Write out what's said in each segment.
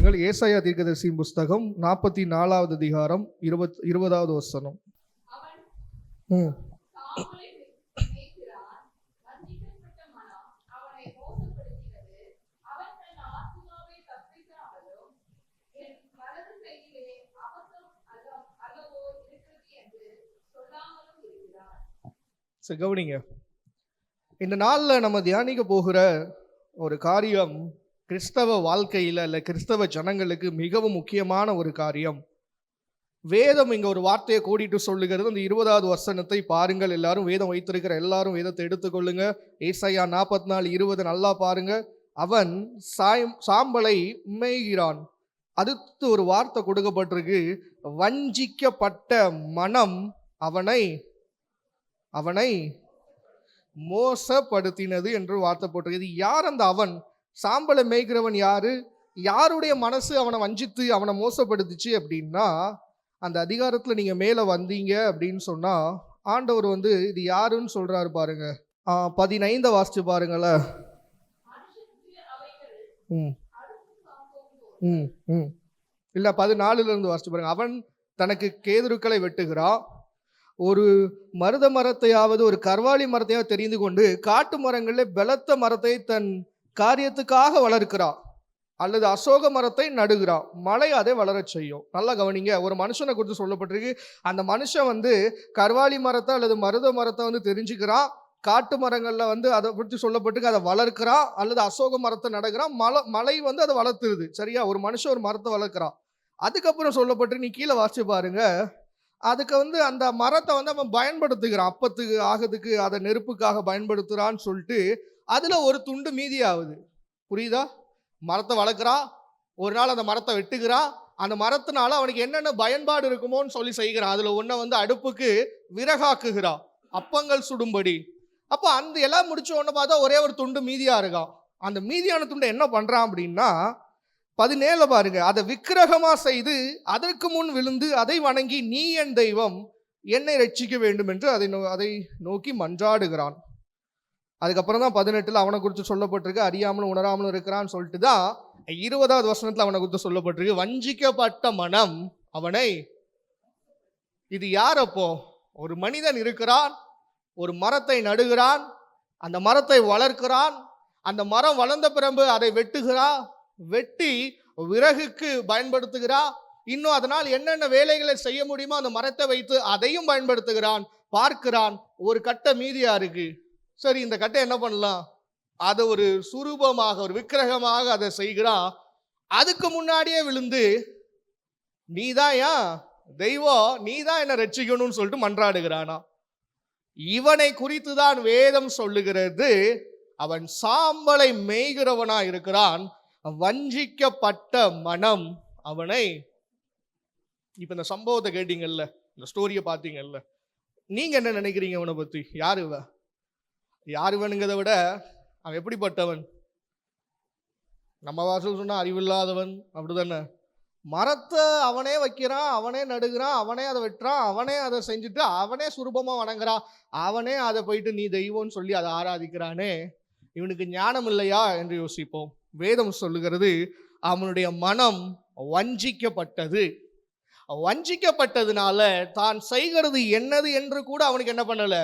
பாருங்கள். ஏசாயா தீர்க்கதரிசியின் புஸ்தகம் 44வது அதிகாரம் 20வது வசனம். கவனிங்க, இந்த நாளில் நம்ம தியானிக்க போகிற ஒரு காரியம் கிறிஸ்தவ வாழ்க்கையில் அல்ல கிறிஸ்தவ ஜனங்களுக்கு மிகவும் முக்கியமான ஒரு காரியம். வேதம் இங்கே ஒரு வார்த்தையை கோடிட்டு சொல்லுகிறது. அந்த 20வது வசனத்தை பாருங்கள். எல்லாரும் வேதம் வைத்திருக்கிற எல்லாரும் வேதத்தை எடுத்துக்கொள்ளுங்க. ஏசாயா 44:20 நல்லா பாருங்க. அவன் சாம்பலை மேய்கிறான். அடுத்து ஒரு வார்த்தை கொடுக்கப்பட்டிருக்கு, வஞ்சிக்கப்பட்ட மனம் அவனை மோசப்படுத்தினது என்று வார்த்தை போட்டிருக்கு. யார் அந்த அவன்? சாம்பலை மேய்கிறவன் யாரு? யாருடைய மனசு அவனை வஞ்சித்து அவனை மோசப்படுத்துச்சு அப்படின்னா, அந்த அதிகாரத்தில் நீங்க மேல வந்தீங்க அப்படின்னு சொன்னா ஆண்டவர் இது யாருன்னு சொல்றாரு பாருங்க. 15 வாசிச்சு பாருங்களேன். இல்ல 14ல இருந்து வாசிச்சு பாருங்க. அவன் தனக்கு கேதுருக்களை வெட்டுகிறான், ஒரு மருத மரத்தையாவது ஒரு கர்வாலி மரத்தையாவது தெரிந்து கொண்டு காட்டு மரங்களில் பலத்த மரத்தை தன் காரியத்துக்காக வளர்க்கிறான், அல்லது அசோக மரத்தை நடுகிறான், மழை அதை வளரச் செய்யும். நல்லா கவனிங்க, ஒரு மனுஷனை குறித்து சொல்லப்பட்டிருக்கு. அந்த மனுஷன் கர்வாலி மரத்தை அல்லது மருத மரத்தை தெரிஞ்சுக்கிறான், காட்டு மரங்கள்ல அதை குறித்து சொல்லப்பட்டிருக்கு, அதை வளர்க்கிறான், அல்லது அசோக மரத்தை நடுகிறான், மழை அதை வளர்த்துருது. சரியா? ஒரு மனுஷன் ஒரு மரத்தை வளர்க்கிறான். அதுக்கப்புறம் சொல்லப்பட்டு நீ கீழே வாசிச்சு பாருங்க, அதுக்கு அந்த மரத்தை அவன் பயன்படுத்துகிறான், அப்பத்துக்கு ஆகிறதுக்கு அதை நெருப்புக்காக பயன்படுத்துறான்னு சொல்லிட்டு அதுல ஒரு துண்டு மீதி ஆகுது. புரியுதா? மரத்தை வளர்க்குறான், ஒரு நாள் அந்த மரத்தை வெட்டுகிறான், அந்த மரத்தினால அவனுக்கு என்னென்ன பயன்பாடு இருக்குமோன்னு சொல்லி செய்கிறான். அதுல ஒன்றை அடுப்புக்கு விறகாக்குகிறான், அப்பங்கள் சுடும்படி. அப்போ அந்த எல்லாம் முடிச்ச உடனே பார்த்தா ஒரே ஒரு துண்டு மீதியா இருக்கான். அந்த மீதியான துண்டை என்ன பண்றான் அப்படின்னா 17 பாருங்க, அதை விக்கிரகமா செய்து அதற்கு முன் விழுந்து அதை வணங்கி நீ என் தெய்வம், என்னை ரட்சிக்க வேண்டும் என்று அதை நோக்கி மன்றாடுகிறான். அதுக்கப்புறம் தான் 18 அவனை குறித்து சொல்லப்பட்டிருக்கு, அறியாமலும் உணராமலும் இருக்கிறான்னு சொல்லிட்டு தான் 20வது வசனத்துல அவனை குறித்து சொல்லப்பட்டிருக்கு, வஞ்சிக்கப்பட்ட மனம் அவனை. இது யார்? அப்போ ஒரு மனிதன் இருக்கிறான், ஒரு மரத்தை நடுகிறான், அந்த மரத்தை வளர்க்கிறான், அந்த மரம் வளர்ந்த பிறகு அதை வெட்டுகிறான், வெட்டி விறகுக்கு பயன்படுத்துகிறான், இன்னும் அதனால் என்னென்ன வேலைகளை செய்ய முடியுமோ அந்த மரத்தை வைத்து அதையும் பயன்படுத்துகிறான். பார்க்கிறான், ஒரு கட்டை மீதியா இருக்கு. சரி, இந்த கட்டை என்ன பண்ணலாம்? அதை ஒரு சுரூபமாக, ஒரு விக்கிரகமாக அதை செய்கிறான். அதுக்கு முன்னாடியே விழுந்து நீதான் ஏன் தெய்வம், நீதான் என்ன ரட்சிக்கணும்னு சொல்லிட்டு மன்றாடுகிறானா. இவனை குறித்து தான் வேதம் சொல்லுகிறது, அவன் சாம்பலை மேய்கிறவனா இருக்கிறான், வஞ்சிக்கப்பட்ட மனம் அவனை. இப்ப இந்த சம்பவத்தை கேட்டீங்கல்ல, இந்த ஸ்டோரியை பார்த்தீங்கல்ல, நீங்க என்ன நினைக்கிறீங்க அவனை பத்தி? யாருவனுங்கிறத விட அவன் எப்படிப்பட்டவன்? நம்ம வாசல் சொன்னா அறிவில்லாதவன், அப்படிதானே? மரத்தை அவனே வைக்கிறான், அவனே நடுகிறான், அவனே அதை வெட்டுறான், அவனே அதை செஞ்சுட்டு அவனே சுரூபமா வணங்குறான், அவனே அதை போயிட்டு நீ தெய்வம்னு சொல்லி அதை ஆராதிக்கிறானே, இவனுக்கு ஞானம் இல்லையா என்று யோசிப்போம். வேதம் சொல்லுகிறது, அவனுடைய மனம் வஞ்சிக்கப்பட்டது. வஞ்சிக்கப்பட்டதுனால தான் செய்கிறது என்னது என்று கூட அவனுக்கு என்ன பண்ணல,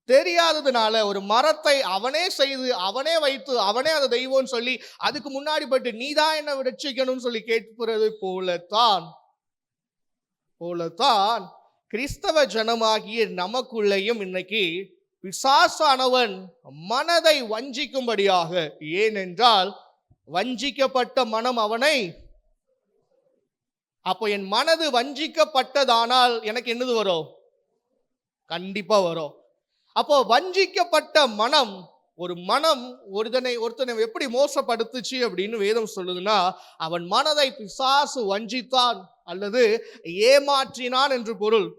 தெரியாததுனால ஒரு மரத்தை அவனே செய்து அவனே வைத்து அவனே அதை தெய்வம்னு சொல்லி அதுக்கு முன்னாடி பட்டு நீதான் என்ன ரட்சிக்கணும்னு சொல்லி கேட்கிறது போலத்தான் கிறிஸ்தவ ஜனமாகிய நமக்குள்ளேயும் இன்னைக்கு பிசாசானவன் மனதை வஞ்சிக்கும்படியாக, ஏனென்றால் வஞ்சிக்கப்பட்ட மனம் அவனை. அப்போ என் மனது வஞ்சிக்கப்பட்டதானால் எனக்கு என்னது வரும்? கண்டிப்பா வரும். அப்போ வஞ்சிக்கப்பட்ட மனம், ஒரு மனம் ஒருத்தனை எப்படி மோசப்படுத்துச்சு அப்படின்னு வேதம் சொல்லுதுன்னா, அவன் மனதை பிசாசு வஞ்சித்தான் அல்லது ஏமாற்றினான் என்று பொருள்.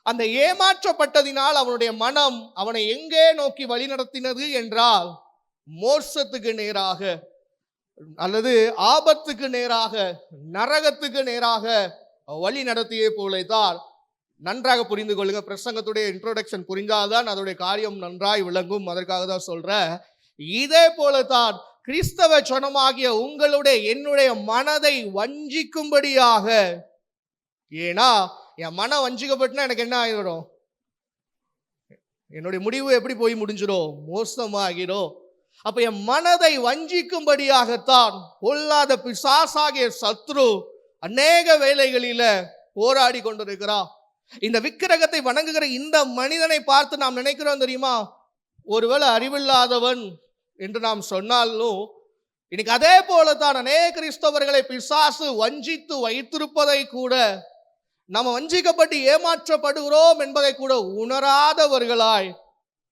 அந்த ஏமாற்றப்பட்டதினால் அவனுடைய மனம் அவனை எங்கே நோக்கி வழி நடத்தினது என்றால், மோசத்துக்கு நேராக அல்லது ஆபத்துக்கு நேராக, நரகத்துக்கு நேராக வழி நடத்திய போலதான். நன்றாக புரிந்து கொள்ளுங்க. பிரசங்கத்துடைய இன்ட்ரோடக்ஷன் புரிந்தால்தான் அதோடைய காரியம் நன்றாய் விளங்கும். அதற்காக தான் சொல்ற. இதே போலதான் கிறிஸ்தவ ஜனமாகிய உங்களுடைய என்னுடைய மனதை வஞ்சிக்கும்படியாக. ஏன்னா என் மனம் வஞ்சிக்கப்பட்டுனா எனக்கு என்ன ஆகிடும்? என்னுடைய முடிவு எப்படி போய் முடிஞ்சிடும்? மோசமாகிடும். அப்ப என் மனதை வஞ்சிக்கும்படியாகத்தான் பொல்லாத பிசாசாகிய சத்ரு அநேக வேளைகளில போராடி கொண்டிருக்கிறான். இந்த விக்கிரகத்தை வணங்குகிற இந்த மனிதனை பார்த்து நாம் நினைக்கிறோம் தெரியுமா, ஒருவேளை அறிவில்லாதவன் என்று நாம் சொன்னாலும், இன்னைக்கு அதே போலத்தான் அநேக கிறிஸ்தவர்களை பிசாசு வஞ்சித்து வைத்திருப்பதை கூட, நம்ம வஞ்சிக்கப்பட்டு ஏமாற்றப்படுகிறோம் என்பதை கூட உணராதவர்களாய்,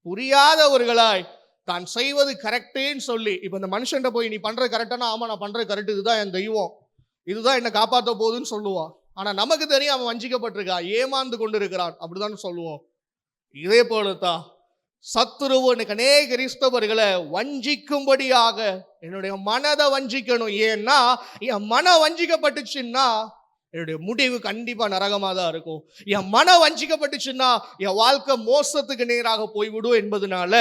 புரியாதவர்களாய், தான் செய்வது கரெக்டேன்னு சொல்லி, இப்ப இந்த மனுஷன் போய் நீ பண்றது கரெக்டானா, ஆமா நான் பண்றது கரெக்ட், இதுதான் என் தெய்வம், இதுதான் என்னை காப்பாற்ற போகுதுன்னு சொல்லுவான். ஆனா நமக்கு தெரியும் அவன் வஞ்சிக்கப்பட்டிருக்கான், ஏமாந்து கொண்டு இருக்கிறான், அப்படிதான் சொல்லுவோம். இதே போலத்தான் சத்துருவு இன்னைக்கு அநேக கிறிஸ்தவர்களை வஞ்சிக்கும்படியாக என்னுடைய மனதை வஞ்சிக்கணும். ஏன்னா என் மனம் வஞ்சிக்கப்பட்டுச்சுன்னா என்னுடைய முடிவு கண்டிப்பா நரகமாக தான் இருக்கும். என் மனம் வஞ்சிக்கப்பட்டுச்சுன்னா என் வாழ்க்கை மோசத்துக்கு நேராக போய்விடும் என்பதனால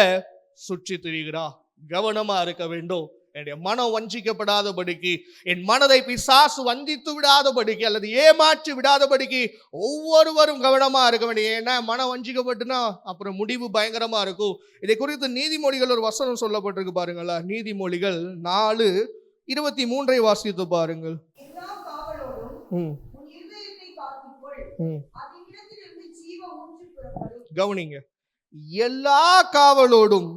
சுற்றி திரிகிறா. கவனமா இருக்க வேண்டும். என்னுடைய மனம் வஞ்சிக்கப்படாதபடிக்கு, என் மனதை பிசாசு வந்தித்து விடாதபடிக்கு அல்லது ஏமாற்றி விடாதபடிக்கு ஒவ்வொருவரும் கவனமா இருக்க வேண்டிய. ஏன்னா மனம் வஞ்சிக்கப்பட்டுனா அப்புறம் முடிவு பயங்கரமா இருக்கும். இதை குறித்து நீதிமொழிகள் ஒரு வசனம் சொல்லப்பட்டிருக்கு பாருங்களா. நீதிமொழிகள் 4:23 வாசித்து பாருங்கள். கவனிங்க, எல்லா காவலோடும்.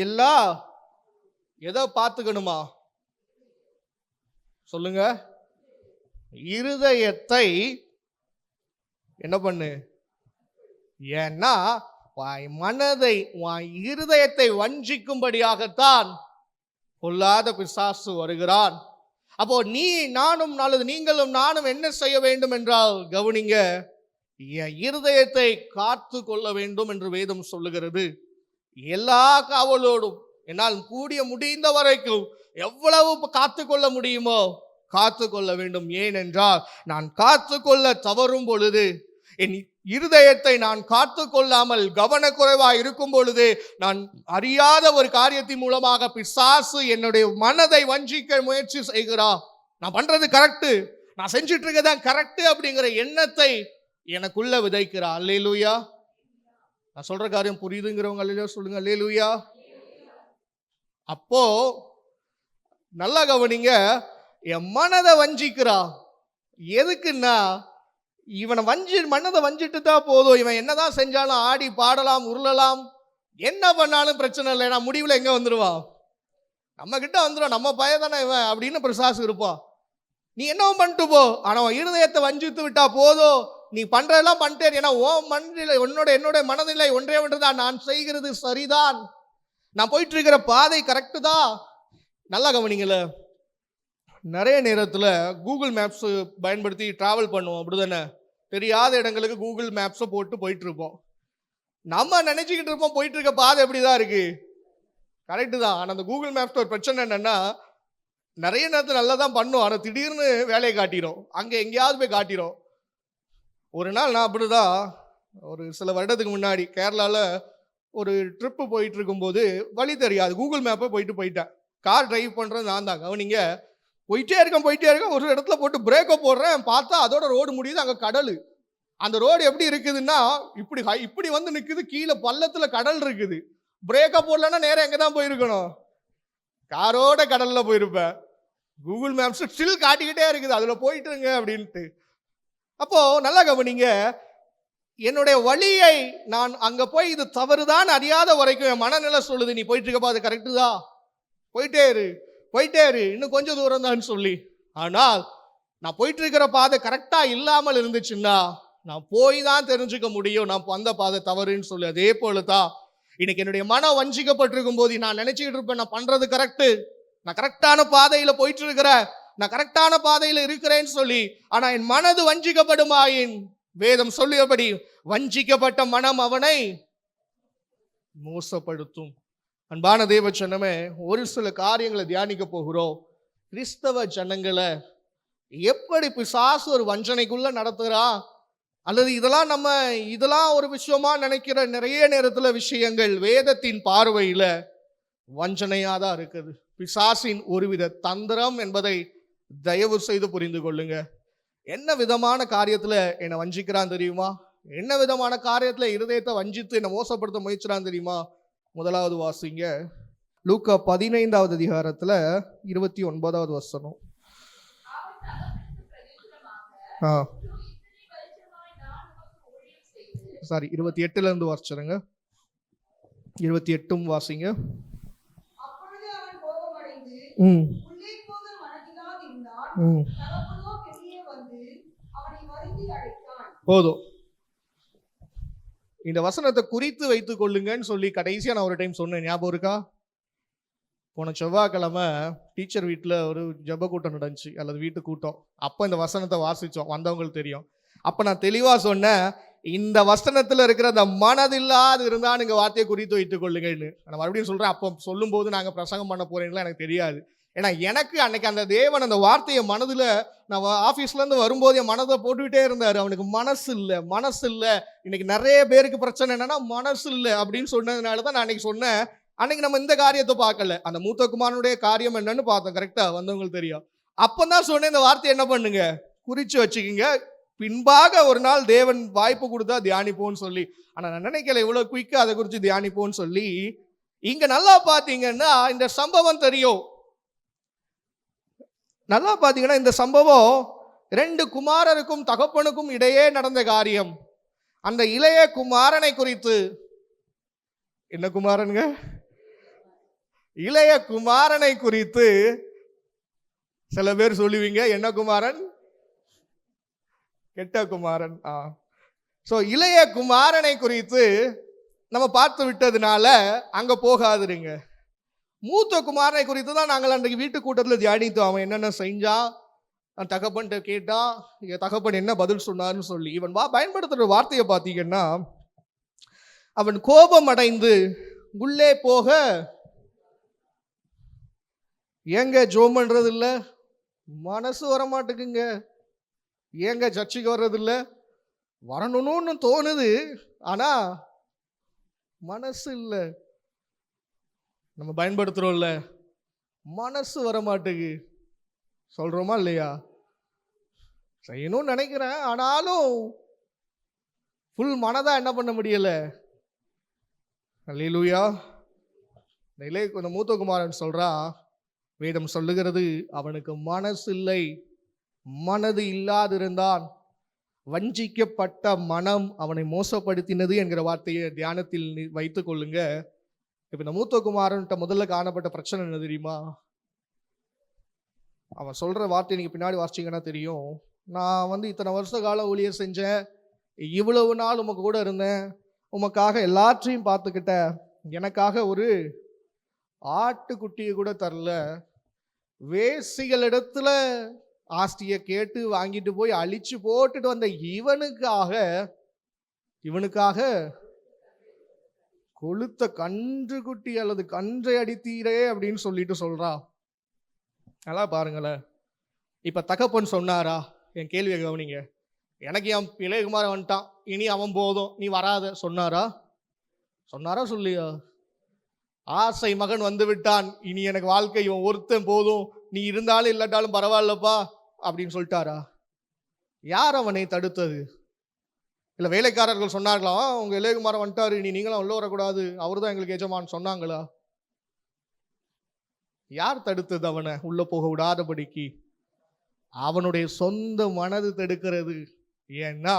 எல்லா எதை பார்த்துக்கணுமா சொல்லுங்க? இருதயத்தை என்ன பண்ணு? ஏன்னா மனதை இருதயத்தை வஞ்சிக்கும்படியாகத்தான் பொல்லாத பிசாசு வருகிறான். அப்போ நானும் அல்லது நீங்களும் நானும் என்ன செய்ய வேண்டும் என்றால், கவனிங்க, என் இருதயத்தை காத்து கொள்ள வேண்டும் என்று வேதம் சொல்லுகிறது. எல்லா காவலோடும் என்னால் கூடிய முடிந்த வரைக்கும் எவ்வளவு காத்து கொள்ள முடியுமோ காத்து கொள்ள வேண்டும். ஏனென்றால் நான் காத்து கொள்ள தவறும் பொழுது, என் இருதயத்தை நான் காத்து கொள்ளாமல் கவனக்குறைவாக இருக்கும் பொழுது, நான் அறியாத ஒரு காரியத்தின் மூலமாக பிசாசு என்னுடைய மனதை வஞ்சிக்க முயற்சி செய்கிறான். நான் பண்றது கரெக்டு, நான் செஞ்சிட்டு இருக்கதான் கரெக்டு அப்படிங்கிற எண்ணத்தை எனக்குள்ள விதைக்கிறா. அல்லேலூயா. நான் சொல்ற காரியம் புரியுதுங்கிறவங்க அல்லேலூயா சொல்லுங்க. அல்லேலூயா. அப்போ நல்லா கவனிங்க, என் மனதை வஞ்சிக்கிறா. எதுக்குன்னா இவனை மனதை வஞ்சிட்டு தான் போதும், இவன் என்னதான் செஞ்சாலும் ஆடி பாடலாம் உருளலாம் என்ன பண்ணாலும் பிரச்சனை இல்லை, நான் முடிவில் எங்க வந்துடுவான்? நம்ம கிட்ட வந்துடும், நம்ம பயதானே இவன் அப்படின்னு பிசாசு இருப்பான். நீ என்னவும் பண்ணிட்டு போ, ஆனா இருதயத்தை வஞ்சித்து விட்டா போதும், நீ பண்றதெல்லாம் பண்ணிட்டேன். ஏன்னா என்னோட மனநிலை ஒன்றே ஒன்றுதான், நான் செய்கிறது சரிதான், நான் போயிட்டு இருக்கிற பாதை கரெக்டு தான். நல்லா கவனிங்கள, நிறைய நேரத்தில் கூகுள் மேப்ஸ் பயன்படுத்தி டிராவல் பண்ணுவோம், அப்படிதானே? தெரியாத இடங்களுக்கு கூகுள் மேப்ஸை போட்டு போயிட்டு இருப்போம். நம்ம நினைச்சுக்கிட்டு இருப்போம் போயிட்டு இருக்க பாதை எப்படிதான் இருக்கு, கரெக்டு தான். ஆனால் அந்த கூகுள் மேப்ஸ் ஒரு பிரச்சனை என்னன்னா, நிறைய நேரத்தில் நல்லா தான் பண்ணும், ஆனால் திடீர்னு வேலையை காட்டிடும், அங்கே எங்கேயாவது போய் காட்டிடும். ஒரு நாள் நான் அப்படிதான் ஒரு சில வருடத்துக்கு முன்னாடி கேரளாவில் ஒரு ட்ரிப்பு போயிட்டு இருக்கும்போது வழி தெரியாது, கூகுள் மேப்பை போயிட்டேன். கார் டிரைவ் பண்ணுறது நான் தான். கவனிங்க, போயிட்டே இருக்கேன், ஒரு இடத்துல போட்டு பிரேக்கை போடுறேன், பார்த்தா அதோட ரோடு முடியுது, அங்கே கடல். அந்த ரோடு எப்படி இருக்குதுன்னா இப்படி வந்து நிற்குது, கீழே பள்ளத்தில் கடல் இருக்குது. பிரேக்கை போடலன்னா நேரம் எங்கே தான் போயிருக்கணும்? காரோட கடலில் போயிருப்பேன். கூகுள் மேப்ஸ் ஸ்டில் காட்டிக்கிட்டே இருக்குது, அதில் போயிட்டுருங்க அப்படின்ட்டு. அப்போ நல்லா கவனிங்க, என்னுடைய வழியை நான் அங்க போய் இது தவறுதான் அறியாத வரைக்கும் என் மனநிலை சொல்லுது, நீ போயிட்டு இருக்கப்பா அது கரெக்டு தான், போயிட்டே இரு இன்னும் கொஞ்சம் தூரம் தான் சொல்லி. ஆனால் நான் போயிட்டு இருக்கிற பாதை கரெக்டா இல்லாமல் இருந்துச்சுன்னா நான் போய் தான் தெரிஞ்சுக்க முடியும் நான் அந்த பாதை தவறுன்னு சொல்லி. அதே போலதான் இன்னைக்கு என்னுடைய மனம் வஞ்சிக்கப்பட்டிருக்கும் போது நான் நினைச்சுக்கிட்டு இருப்பேன், நான் பண்றது கரெக்டு, நான் கரெக்டான பாதையில போயிட்டு இருக்கிறேன், நான் கரெக்டான பாதையில இருக்கிறேன்னு சொல்லி. ஆனா என் மனது வஞ்சிக்கப்படுமாயின் வேதம் சொல்லியபடி வஞ்சிக்கப்பட்ட மனம் அவனை மோசப்படுத்தும். அன்பான தேவ ஜனமே, ஒரு சில காரியங்களை தியானிக்க போகிறோம். கிறிஸ்தவ ஜனங்களை எப்படி பிசாசு ஒரு வஞ்சனைக்குள்ள நடத்துகிறான், அல்லது இதெல்லாம் ஒரு விஷயமா நினைக்கிற நிறைய நேரத்துல விஷயங்கள் வேதத்தின் பார்வையில வஞ்சனையா தான் இருக்குது. பிசாசின் ஒருவித தந்திரம் என்பதை தயவு செய்து புரிந்து கொள்ளுங்க. என்ன விதமான காரியத்துல என்னை வஞ்சிக்கிறான் தெரியுமா? என்ன விதமான காரியத்துல இருதயத்தை வஞ்சித்து என்னை மோசப்படுத்த முயற்சிறான் தெரியுமா? முதலாவது வாசிங்க, லூக்கா 15வது அதிகாரத்துல 29வது வசனம். 28ல இருந்து வாசிச்சிருங்க. 28 வாசிங்க. போதும். இந்த வசனத்தை குறித்து வைத்துக் கொள்ளுங்கன்னு சொல்லி கடைசியா நான் ஒரு டைம் சொன்னேன், ஞாபகம் இருக்கா? போன செவ்வாய்க்கிழமை டீச்சர் வீட்டில் ஒரு ஜெப கூட்டம் நடந்துச்சு, அல்லது வீட்டு கூட்டம். அப்போ இந்த வசனத்தை வாசித்தோம், வந்தவங்களுக்கு தெரியும். அப்போ நான் தெளிவாக சொன்னேன், இந்த வசனத்தில் இருக்கிற அந்த மனதில்லாது இருந்தால் நீங்கள் வார்த்தையை குறித்து வைத்துக் கொள்ளுங்கன்னு. நான் மறுபடியும் சொல்கிறேன், அப்போ சொல்லும்போது நாங்கள் பிரசங்கம் பண்ண போகிறீங்களா எனக்கு தெரியாது. ஏன்னா எனக்கு அன்னைக்கு அந்த தேவன் அந்த வார்த்தையை மனதில், நான் ஆஃபீஸ்லேருந்து வரும்போது என் மனதை போட்டுக்கிட்டே இருந்தார். அவனுக்கு மனசு இல்லை. இன்னைக்கு நிறைய பேருக்கு பிரச்சனை என்னன்னா மனசு இல்லை அப்படின்னு சொன்னதுனால தான் நான் அன்னைக்கு சொன்னேன். அன்னைக்கு நம்ம இந்த காரியத்தை பார்க்கல, அந்த மூத்த குமாரனுடைய காரியம் என்னன்னு பார்த்தோம். கரெக்டா வந்தவங்களுக்கு தெரியும். அப்பதான் சொன்னேன், இந்த வார்த்தை என்ன பண்ணுங்க, குறிச்சு வச்சுக்கோங்க, பின்பாக ஒரு நாள் தேவன் வாய்ப்பு கொடுத்தா தியானிப்போன்னு சொல்லி. ஆனா நான் நினைக்கல இவ்வளவு குயிக்கா அதை குறித்து தியானிப்போன்னு சொல்லி. இங்க நல்லா பாத்தீங்கன்னா இந்த சம்பவம் தெரியும். நல்லா பாத்தீங்கன்னா இந்த சம்பவம் 2 குமாரருக்கும் தகப்பனுக்கும் இடையே நடந்த காரியம். அந்த இளைய குமாரனை குறித்து, என்ன குமாரனுங்க, இளைய குமாரனை குறித்து சில பேர் சொல்லுவீங்க, என்ன குமாரன், கெட்ட குமாரன். சோ இளைய குமாரனை குறித்து நம்ம பார்த்து விட்டதுனால அங்க போகாதுருங்க. மூத்த குமாரனை குறித்து தான் நாங்கள் அன்றைக்கு வீட்டு கூட்டத்தில் தியானித்தோம். அவன் என்னென்ன செஞ்சான், தகப்பன்கிட்ட கேட்டான், தகப்பன் என்ன பதில் சொன்னார்னு சொல்லி. இவன் பயன்படுத்துற வார்த்தையை பார்த்தீங்கன்னா, அவன் கோபம் அடைந்து உள்ளே போக, ஏங்க ஜோம் பண்றது இல்ல, மனசு வரமாட்டுக்குங்க, ஏங்க சர்ச்சுக்கு வர்றது இல்ல, வரணும்னு தோணுது ஆனா மனசு இல்ல. நம்ம பயன்படுத்துறோம்ல, மனசு வரமாட்டுக்கு, சொல்றோமா இல்லையா? செய்யணும்னு நினைக்கிறேன், ஆனாலும் ஃபுல் மனதா என்ன பண்ண முடியல. அல்லேலூயா. இந்த மூத்த குமாரன் சொல்றா, வேதம் சொல்லுகிறது, அவனுக்கு மனசு இல்லை, மனது இல்லாதிருந்தான், வஞ்சிக்கப்பட்ட மனம் அவனை மோசப்படுத்தினது என்கிற வார்த்தையை தியானத்தில் வைத்துக் கொள்ளுங்க. இப்ப இந்த மூத்த குமாரன்ட்ட முதல்ல காணப்பட்ட பிரச்சனை என்ன தெரியுமா? அவன் சொல்ற வார்த்தை நீங்க பின்னாடி வாசிச்சீங்கன்னா தெரியும். நான் இத்தனை வருஷ காலம் ஊழியர் செஞ்சேன், இவ்வளவு நாள் உமக்கு கூட இருந்தேன், உமக்காக எல்லாற்றையும் பார்த்துக்கிட்ட, எனக்காக ஒரு ஆட்டுக்குட்டியை கூட தரல, வேசிகளிடத்துல ஆஸ்தியை கேட்டு வாங்கிட்டு போய் அழிச்சு போட்டுட்டு வந்த இவனுக்காக கொளுத்த கன்று குட்டி அல்லது கன்றை அடித்தீரே அப்படின்னு சொல்லிட்டு சொல்றா. நல்லா பாருங்களேன். இப்ப தகப்பன் சொன்னாரா? என் கேள்வியை கவனிங்க. எனக்கு என் இளையகுமாரன் வந்துட்டான், இனி அவன் போதும், நீ வராத சொன்னாரா? சொல்லியா? ஆசை மகன் வந்து விட்டான், இனி எனக்கு வாழ்க்கை இவன் ஒருத்தன் போதும், நீ இருந்தாலும் இல்லாட்டாலும் பரவாயில்லப்பா அப்படின்னு சொல்லிட்டாரா? யார் அவனை தடுத்தது? இல்ல வேலைக்காரர்கள் சொன்னார்களா, உங்க இளையகுமாரன் வந்துட்டாரு, இனி நீங்களும் உள்ள வரக்கூடாது, அவரு தான் எங்களுக்கு எஜமான் சொன்னாங்களா? யார் தடுத்தது அவனை உள்ள போக விடாதபடிக்கு? அவனுடைய சொந்த மனது தடுக்கிறது. ஏன்னா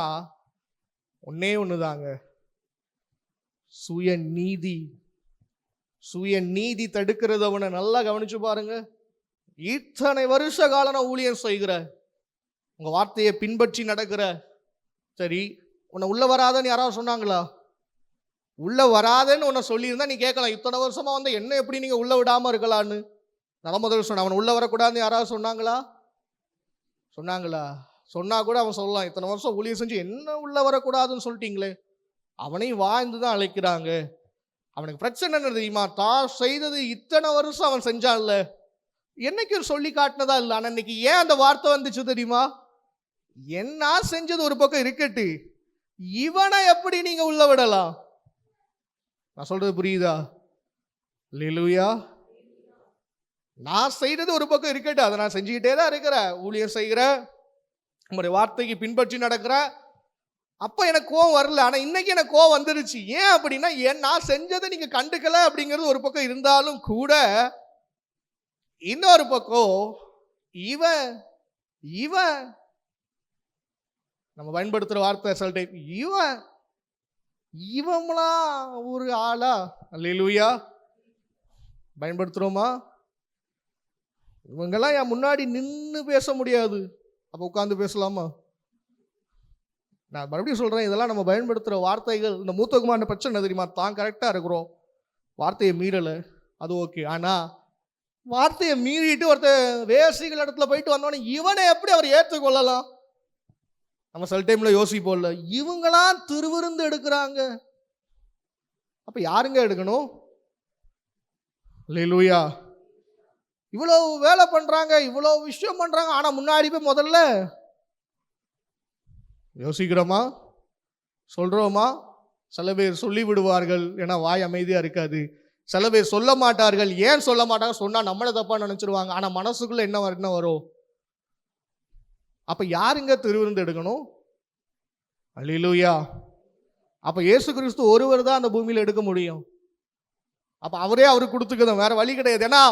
ஒன்னே ஒண்ணுதாங்க, சுய நீதி தடுக்கிறது அவனை. நல்லா கவனிச்சு பாருங்க. இத்தனை வருஷ காலம் நான் ஊழியம் செய்கிற, உங்க வார்த்தையை பின்பற்றி நடக்கிற, சரி உன்னை உள்ள வராதன்னு யாராவது சொன்னாங்களா? உள்ள வராதன்னு உன்னை சொல்லியிருந்தா நீ கேட்கலாம், இத்தனை வருஷமா என்ன எப்படி நீங்க உள்ள விடாம இருக்கலான்னு. நான் முதல்ல சொன்னேன், அவன் உள்ள வரக்கூடாதுன்னு யாராவது சொன்னாங்களா? சொன்னா கூட அவன் சொல்லலாம், இத்தனை வருஷம் ஊழியம் செஞ்சு என்ன உள்ள வரக்கூடாதுன்னு சொல்லிட்டீங்களே. அவனையும் வாழ்ந்து தான் அழைக்கிறாங்க. அவனுக்கு பிரச்சனை என்ன தெரியுமா? தான் செய்தது இத்தனை வருஷம் அவன் செஞ்சான்ல, என்னைக்கும் சொல்லி காட்டினதா இல்லை. ஆனா இன்னைக்கு ஏன் அந்த வார்த்தை வந்துச்சு தெரியுமா? என்ன செஞ்சது ஒரு பக்கம் இருக்கட்டு, இவனை எப்படி நீங்க உள்ள விடலாம்? நான் சொல்றது புரியுதா? அல்லேலூயா. நான் செய்யறது ஒரு பக்கம் இருக்கட்டும், அதை நான் செஞ்சுக்கிட்டே தான் இருக்கிறேன். ஊழியர் செய்கிறேன், உங்களுடைய வார்த்தைக்கு பின்பற்றி நடக்கிறேன். அப்ப எனக்கு கோவம் வரல. ஆனா இன்னைக்கு எனக்கு கோவம் வந்துருச்சு. ஏன் அப்படின்னா, நான் செஞ்சதை நீங்க கண்டுக்கல அப்படிங்கிறது ஒரு பக்கம் இருந்தாலும் கூட, இன்னொரு பக்கம் இவன் இவன் நம்ம பயன்படுத்துற வார்த்தை சில டைம் இவன்லாம் ஒரு ஆளா? அல்லேலூயா. பயன்படுத்துறோமா? இவங்கெல்லாம் என் முன்னாடி நின்று பேச முடியாது, அப்ப உட்கார்ந்து பேசலாமா? நான் மறுபடியும் சொல்றேன், இதெல்லாம் நம்ம பயன்படுத்துற வார்த்தைகள். இந்த மூத்தகுமாரன பிரச்சனை என்ன தெரியுமா? தான் கரெக்டா இருக்கிறோம், வார்த்தையை மீறல, அது ஓகே. ஆனா வார்த்தையை மீறிட்டு ஒருத்தர் வேசிகள் இடத்துல போயிட்டு வந்தோடனே இவனை எப்படி அவர் ஏற்றுக்கொள்ளலாம்? நம்ம சில டைம்ல யோசிப்போம்ல, இவங்களாம் திருவிருந்து எடுக்கிறாங்க, அப்ப யாருங்க எடுக்கணும்? அல்லேலூயா. இவ்வளவு வேலை பண்றாங்க, இவ்வளவு விஷயம் பண்றாங்க, ஆனா முன்னாடி போய் முதல்ல யோசிக்கிறோமா? சொல்றோமா? சில பேர் சொல்லி விடுவார்கள், ஏன்னா வாய் அமைதியா இருக்காது. சில பேர் சொல்ல மாட்டார்கள். ஏன் சொல்ல மாட்டாங்க? சொன்னா நம்மளை தப்பா நினைச்சிருவாங்க. ஆனா மனசுக்குள்ள என்ன வரும்? அப்ப யாருங்க திருவிருந்து எடுக்கணும்? அல்லேலூயா. அப்ப இயேசு கிறிஸ்து ஒருவர் தான் அந்த பூமியில எடுக்க முடியும். அப்ப அவரே அவருக்கு கொடுத்துக்கணும், வேற வழி கிடையாது. ஏன்னா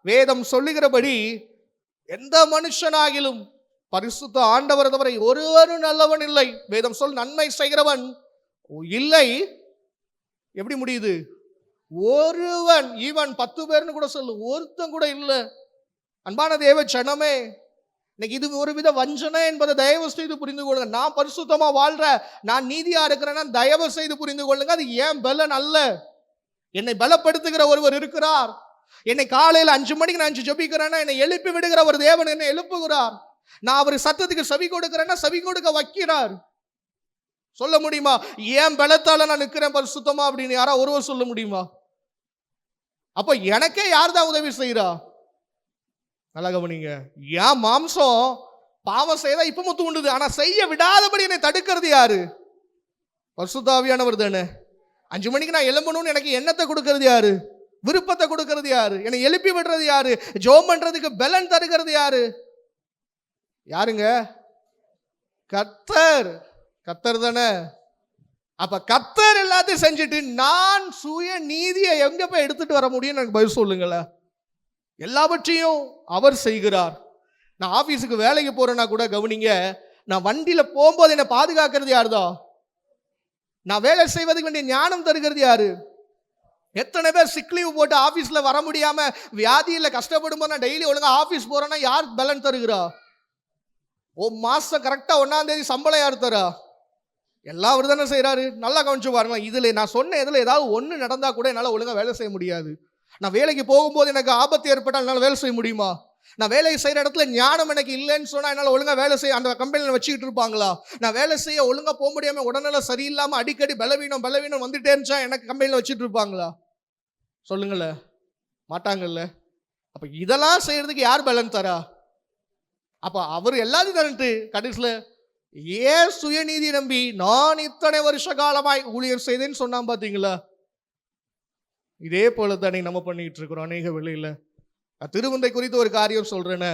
வேதம் சொல்லுகிறபடி எந்த மனுஷனாகிலும் பரிசுத்த ஆண்டவரை தவிர ஒருவரும் நல்லவன் இல்லை. வேதம் சொல் நன்மை செய்கிறவன் இல்லை. எப்படி முடியுது? ஒருவன், ஈவன் 10 பேர்னு கூட சொல்லு, ஒருத்தன் கூட இல்லை. அன்பான தேவ ஜனமே, இன்னைக்கு இது ஒரு வித வஞ்சனை என்பதை தயவு செய்து புரிந்து கொள்ளுங்க. நான் பரிசுத்தமா வாழ்ற, நான் நீதியா இருக்கிறேன்னா தயவு செய்து புரிந்து கொள்ளுங்க, அது ஏன் பலன் அல்ல. என்னை பலப்படுத்துகிற ஒருவர் இருக்கிறார். என்னை காலையில் 5 மணிக்கு நான் 5 ஜெபிக்கிறேன்னா என்னை எழுப்பி விடுகிற ஒரு தேவன் என்னை எழுப்புகிறார். நான் அவர் சத்தத்துக்கு செவி கொடுக்கிறேன்னா செவி கொடுக்க வைக்கிறார். சொல்ல முடியுமா ஏன் பலத்தால நான் நிற்கிறேன் பரிசுத்தமா அப்படின்னு? யாரா ஒருவர் சொல்ல முடியுமா? அப்ப எனக்கே யார் தான் உதவி செய்யறா? நல்லா கவனிங்க. என் மாம்சம் பாவம் செய்தா இப்ப தூண்டுது, ஆனா செய்ய விடாதபடி என்னை தடுக்கிறது யாரு? பரிசுத்த ஆவியானவர் தானே. 5 மணிக்கு நான் எழும்பணும்னு எனக்கு எண்ணத்தை கொடுக்கறது யாரு? விருப்பத்தை கொடுக்கறது யாரு? என்னை எழுப்பி விடுறது யாரு? ஜெபம் பண்றதுக்கு பலன் தருகிறது யாரு? யாருங்க? கர்த்தர். கர்த்தர் தானே. அப்ப கர்த்தர் எல்லாத்தையும் செஞ்சுட்டு நான் சுய நீதியை எங்க போய் எடுத்துட்டு வர முடியும்? எனக்கு பதில் சொல்லுங்களேன். எல்லாவற்றையும் அவர் செய்கிறார். நான் ஆபீஸுக்கு வேலைக்கு போறேன்னா கூட கவனிங்க, நான் வண்டியில போகும்போது என்னை பாதுகாக்கிறது யாருதான்? நான் வேலை செய்வதற்கு வேண்டிய ஞானம் தருகிறது யாரு? எத்தனை பேர் சிக் லீவ் போட்டு ஆபீஸ்ல வர முடியாம வியாதியில கஷ்டப்படும் போது நான் டெய்லி ஒழுங்கா ஆபீஸ் போறேன்னா யார் பலன் தருகிறா? மாசம் கரெக்டா 1ஆம் தேதி சம்பளம் யார் தரா? எல்லாம் அவர் தானே செய்யறாரு. நல்லா கவனிச்சு பாருங்க. இதுல நான் சொன்ன இதுல ஏதாவது ஒண்ணு நடந்தா கூட என்னால ஒழுங்கா வேலை செய்ய முடியாது. நான் வேலைக்கு போகும்போது எனக்கு ஆபத்து ஏற்பட்டால் என்னால் வேலை செய்ய முடியுமா? நான் வேலை செய்யற இடத்துல ஞானம் எனக்கு இல்லைன்னு சொன்னா என்னால் ஒழுங்கா வேலை செய்ய அந்த கம்பெனியில் வச்சுக்கிட்டு இருப்பாங்களா? நான் வேலை செய்ய ஒழுங்கா போக முடியாம உடனே சரியில்லாம அடிக்கடி பலவீனம் வந்துட்டே இருந்துச்சா எனக்கு கம்பெனியில் வச்சுட்டு இருப்பாங்களா? சொல்லுங்களேன், மாட்டாங்கல்ல. அப்ப இதெல்லாம் செய்யறதுக்கு யார் பலன் தரா? அப்ப அவர் எல்லாத்தையும் தரட்டு கடைசியில ஏன் சுயநீதி நம்பி நான் இத்தனை வருஷ காலமாய் ஊழியர் செய்தேன்னு சொன்னான் பாத்தீங்களா? இதே போல தானே நம்ம பண்ணிட்டு இருக்கிறோம் அநேக வேளையில. திருவிருந்தை குறித்து ஒரு காரியம் சொல்றேன்னு.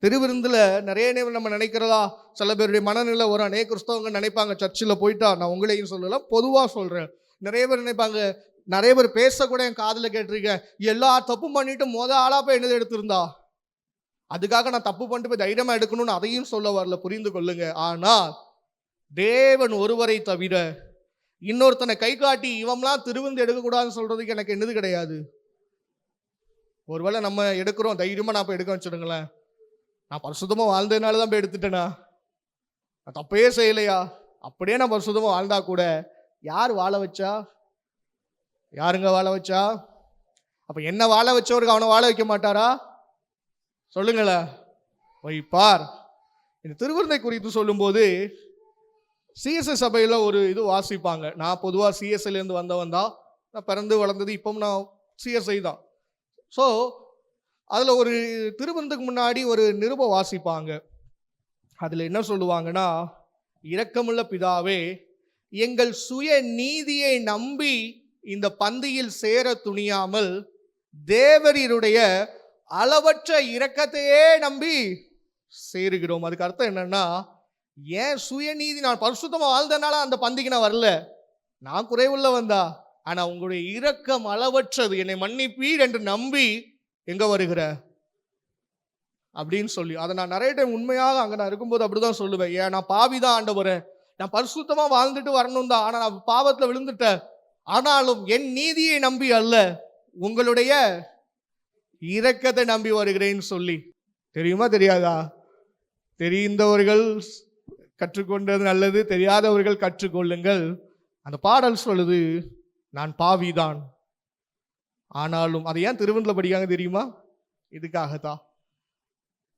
திருவிருந்துல நிறைய நேரம் நம்ம நினைக்கிறதா, சில பேருடைய மனநிலை ஒரு அநேக கிறிஸ்தவங்க நினைப்பாங்க, சர்ச்சில் போயிட்டா, நான் உங்களையும் சொல்லல பொதுவா சொல்றேன், நிறைய பேர் நினைப்பாங்க, நிறைய பேர் பேசக்கூட என் காதுல கேட்டிருக்கேன், எல்லா தப்பும் பண்ணிட்டு ஆளா போய் என்னது எடுத்திருந்தா, அதுக்காக நான் தப்பு பண்ணிட்டு போய் தைரியமா எடுக்கணும்னு அதையும் சொல்ல வரல, புரிந்து கொள்ளுங்க. ஆனால் தேவன் ஒருவரை தவிர இன்னொருத்தனை கை காட்டி இவம்லாம் திருவிருந்து எடுக்கக்கூடாதுன்னு சொல்றதுக்கு எனக்கு என்னது கிடையாது. ஒருவேளை நம்ம எடுக்கிறோம், தைரியமா நான் போய் எடுக்க வச்சுடுங்களேன், நான் பரிசுத்தமா வாழ்ந்ததுனால தான் போய் எடுத்துட்டேனா? நான் தப்பே செய்யலையா? அப்படியே நான் பரிசுத்தமா வாழ்ந்தா கூட யார் வாழ வச்சா? யாருங்க வாழ வச்சா? அப்ப என்ன வாழ வச்சவருக்கு அவனை வாழ வைக்க மாட்டாரா? சொல்லுங்களேன், வைப்பார். இந்த திருவிருந்தை குறித்து சொல்லும்போது சிஎஸ்ஐ சபையில் ஒரு இது வாசிப்பாங்க. நான் பொதுவாக சிஎஸ்ஐலேருந்து வந்தவன் தான், நான் பிறந்து வளர்ந்தது இப்பவும் நான் சிஎஸ்ஐ தான். ஸோ அதில் ஒரு திருவிருந்துக்கு முன்னாடி ஒரு நிருபம் வாசிப்பாங்க. அதில் என்ன சொல்லுவாங்கன்னா, இரக்கமுள்ள பிதாவே, எங்கள் சுய நீதியை நம்பி இந்த பந்தியில் சேர துணியாமல் தேவரீருடைய அளவற்ற இரக்கத்தையே நம்பி சேருகிறோம். அதுக்கு அர்த்தம் என்னன்னா, ஏன் சுயநீதி, நான் பரிசுத்தமா வாழ்ந்தனால அந்த பந்திக்கு நான் வரல, நான் குறைவுள்ளவன் தான், ஆனா உங்களுடைய இரக்கம் அளவற்றது, என்னை மன்னிப்பீர் என்று நம்பி எங்க வருகிற அப்படின்னு சொல்லி. அதை நான் நிறைய டைம் உண்மையாக அங்க நான் இருக்கும்போது அப்படிதான் சொல்லுவேன். ஏன் நான் பாவிதான் ஆண்டவரே, நான் பரிசுத்தமா வாழ்ந்துட்டு வரணும் தான், ஆனா நான் பாவத்துல விழுந்துட்டேன், ஆனாலும் என் நீதியை நம்பி அல்ல, உங்களுடைய இரக்கத்தை நம்பி வருகிறேன்னு சொல்லி. தெரியுமா தெரியாதா? தெரிந்தவர்கள் கற்றுக்கொண்டது நல்லது, தெரியாதவர்கள் கற்றுக்கொள்ளுங்கள். அந்த பாடல் சொல்லுது, நான் பாவிதான் ஆனாலும். அதை ஏன் திருவந்தில் படிக்காங்க தெரியுமா? இதுக்காகத்தான்.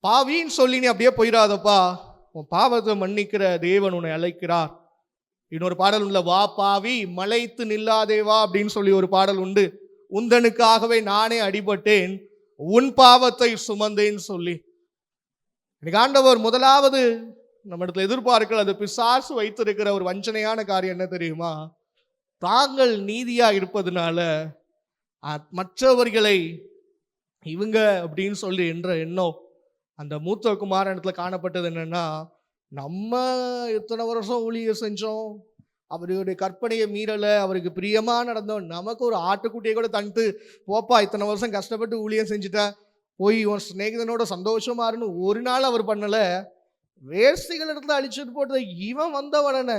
பாவின்னு சொல்லி நீ அப்படியே போயிடாதப்பா, உன் பாவத்தை மன்னிக்கிற தேவன் உன்னை அழைக்கிறார். இன்னொரு பாடல் உள்ள, வா பாவி மலைத்து நில்லாதேவா அப்படின்னு சொல்லி ஒரு பாடல் உண்டு. உந்தனுக்காகவே நானே அடிபட்டேன், உன் பாவத்தை சுமந்தேன்னு சொல்லி. இன்னைக்கு ஆண்டவர் முதலாவது நம்ம இடத்துல எதிர்பார்க்கிற அது பிசாசு வைத்திருக்கிற ஒரு வஞ்சனையான காரியம் என்ன தெரியுமா? தாங்கள் நீதியா இருப்பதனால மற்றவர்களை இவங்க அப்படின்னு சொல்லி என்ற எண்ணம் அந்த மூத்த குமாரனத்துல காணப்பட்டது. என்னன்னா, நம்ம எத்தனை வருஷம் ஊழியம் செஞ்சோம், அவருடைய கற்பனையை மீறல, அவருக்கு பிரியமா நடந்தோம், நமக்கு ஒரு ஆட்டுக்குட்டியை கூட தனித்து போப்பா இத்தனை வருஷம் கஷ்டப்பட்டு ஊழியம் செஞ்சுட்டேன், போய் உன் சிநேகிதனோட சந்தோஷமா இருன்னு ஒரு நாள் அவர் பண்ணல. வேஸ்டிகள் இடத்துல அழிச்சுட்டு போட்டது இவன் வந்தவன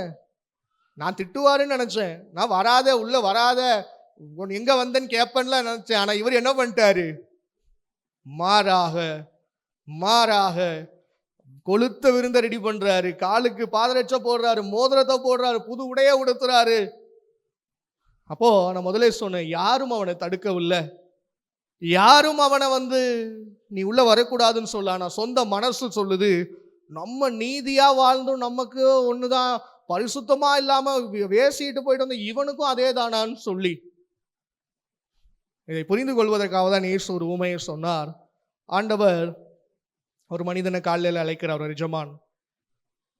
நான் திட்டுவாருன்னு நினைச்சேன், நான் வராத உள்ள வராத எங்க வந்தேன்னு கேட்பேன்லாம் நினைச்சேன். ஆனா இவர் என்ன பண்ணிட்டாரு? மாறாக மாறாக கொளுத்த விருந்த ரெடி பண்றாரு, காலுக்கு பாதரட்சை போடுறாரு, மோதிரத்தை போடுறாரு, புது உடைய உடுத்துறாரு. அப்போ நான் முதலே சொன்னேன், யாரும் அவனை தடுக்கவில்லை, யாரும் அவனை நீ உள்ள வரக்கூடாதுன்னு சொல்ல. ஆனா சொந்த மனசு சொல்லுது, நம்ம நீதியா வாழ்ந்தும் நமக்கு ஒண்ணுதான், பரிசுத்தமா இல்லாம வேசிட்டு போயிட்டு வந்து இவனுக்கும் அதே தானான்னு சொல்லி. இதை புரிந்து கொள்வதற்காக தான் இயேசு ஒரு உமையை சொன்னார். ஆண்டவர் ஒரு மனிதனை காலையில் அழைக்கிறார், ஒரு எஜமான்,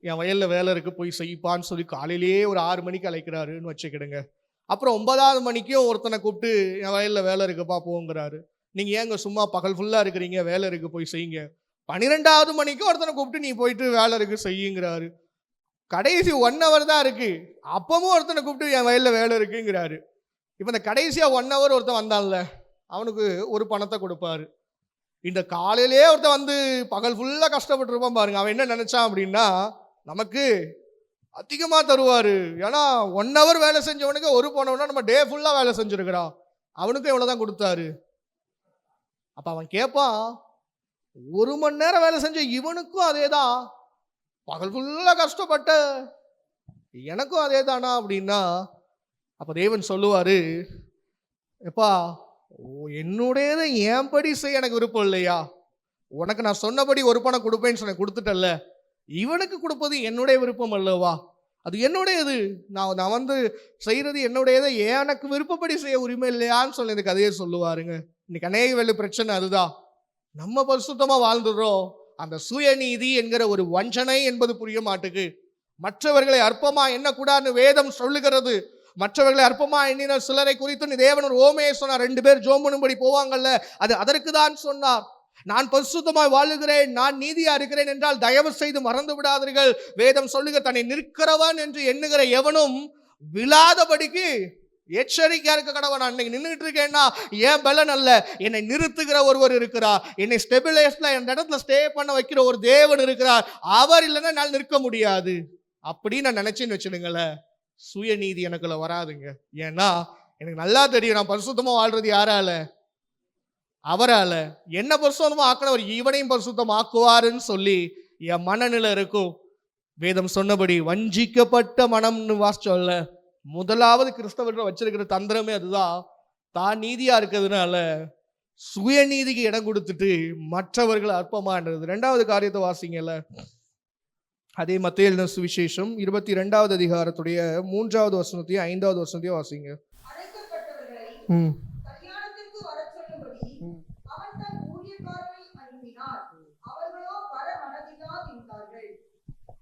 என் வயல்ல வேலை இருக்கு போய் செய்ப்பான்னு சொல்லி காலையிலேயே ஒரு 6 மணிக்கு அழைக்கிறாருன்னு வச்சுக்கிடுங்க. அப்புறம் 9வது மணிக்கும் ஒருத்தனை கூப்பிட்டு என் வயல்ல வேலை இருக்குப்பா போங்கிறாரு. நீங்க ஏங்க சும்மா பகல் ஃபுல்லா இருக்கிறீங்க, வேலை இருக்கு போய் செய்யுங்க. 12வது மணிக்கும் ஒருத்தனை கூப்பிட்டு நீ போயிட்டு வேலை இருக்கு செய்யுங்கிறாரு. கடைசி 1 hour தான் இருக்கு, அப்பவும் ஒருத்தனை கூப்பிட்டு என் வயல்ல வேலை இருக்குங்கிறாரு. இப்ப இந்த கடைசியா 1 hour ஒருத்தன் வந்தான்ல, அவனுக்கு ஒரு பணத்தை கொடுப்பாரு. இந்த காலையிலேயே ஒருத்தன் பகல் ஃபுல்லா கஷ்டப்பட்டு இருப்பான் பாருங்க, அவன் என்ன நினைச்சான் அப்படின்னா, நமக்கு அதிகமா தருவாரு, ஏன்னா 1 hour வேலை செஞ்சவனுக்கு ஒரு பணம்னா நம்ம டே ஃபுல்லா வேலை செஞ்சிருக்கிறான், அவனுக்கும் எவ்வளவுதான் கொடுத்தாரு. அப்ப அவன் கேட்பான், 1 மணி நேரம் வேலை செஞ்ச இவனுக்கும் அதே தான், பகல் ஃபுல்லா கஷ்டப்பட்ட எனக்கும் அதே தானா அப்படின்னா. அப்ப தேவன் சொல்லுவாரு, எப்பா என்னுடையதை ஏன் படி செய்ய எனக்கு விருப்பம் இல்லையா? உனக்கு நான் சொன்னபடி ஒரு பணம் கொடுப்பேன்னு சொன்ன, கொடுத்துட்டல்ல, இவனுக்கு கொடுப்பது என்னுடைய விருப்பம் அல்லவா? அது என்னுடையது, நான் செய்யறது என்னுடையதை எனக்கு விருப்பப்படி செய்ய உரிமை இல்லையான்னு சொல்லி இந்த கதையை சொல்லுவாருங்க. இன்னைக்கு அநேக வேலை பிரச்சனை அதுதான். நம்ம பரிசுத்தமா வாழ்ந்துடுறோம், அந்த சுயநீதி என்கிற ஒரு வஞ்சனை என்பது புரிய மாட்டுக்கு. மற்றவர்களை அற்பமா எண்ணக்கூடாதுன்னு வேதம் சொல்லுகிறது. மற்றவர்களை அற்பமா எண்ணின சிலரை குறித்து தேவன் ஒரு ஓமையை சொன்னார். 2 பேர் ஜெபம் பண்ணும்படி போவாங்கல்ல, அது அதற்கு தான் சொன்னார். நான் பரிசுத்தமாய் வாழுகிறேன், நான் நீதியா இருக்கிறேன் என்றால் தயவு செய்து மறந்து விடாதீர்கள். வேதம் சொல்லுகிற, தன்னை நிற்கிறவன் என்று எண்ணுகிற எவனும் விழாதபடிக்கு எச்சரிக்கையா இருக்க கடவன். அன்னைக்கு நின்றுட்டு இருக்கேன்னா ஏன் பலன் அல்ல, என்னை நிறுத்துகிற ஒருவர் இருக்கிறார், என்னை ஸ்டெபிலைஸ்ல என் இடத்துல ஸ்டே பண்ண வைக்கிற ஒரு தேவன் இருக்கிறார், அவர் இல்லைன்னா நான் நிற்க முடியாது அப்படின்னு நான் நினைச்சேன்னு வச்சுடுங்களேன், சுயநீதி எனக்குள்ள வராதுங்க. ஏன்னா எனக்கு நல்லா தெரியும், நான் பரிசுத்தமா வாழ்றது யாரால? அவரால. என்ன பரிசுத்தமா ஆக்கினவர் இவனையும் பரிசுத்தம் ஆக்குவாருன்னு சொல்லி என் மனநிலை இருக்கும். வேதம் சொன்னபடி வஞ்சிக்கப்பட்ட மனம்னு வாசிச்சோம்ல, முதலாவது கிறிஸ்தவர்கள் வச்சிருக்கிற தந்திரமே அதுதான். தான் நீதியா இருக்கிறதுனால சுயநீதிக்கு இடம் கொடுத்துட்டு மற்றவர்கள் அற்பமானது. 2வது காரியத்தை வாசிங்கல்ல, அதே மத்தேயு எழுதின சுவிசேஷம் 22வது அதிகாரத்துடைய 3வது வசனத்தையும் 5வது வசனத்தையும் வாசிங்க.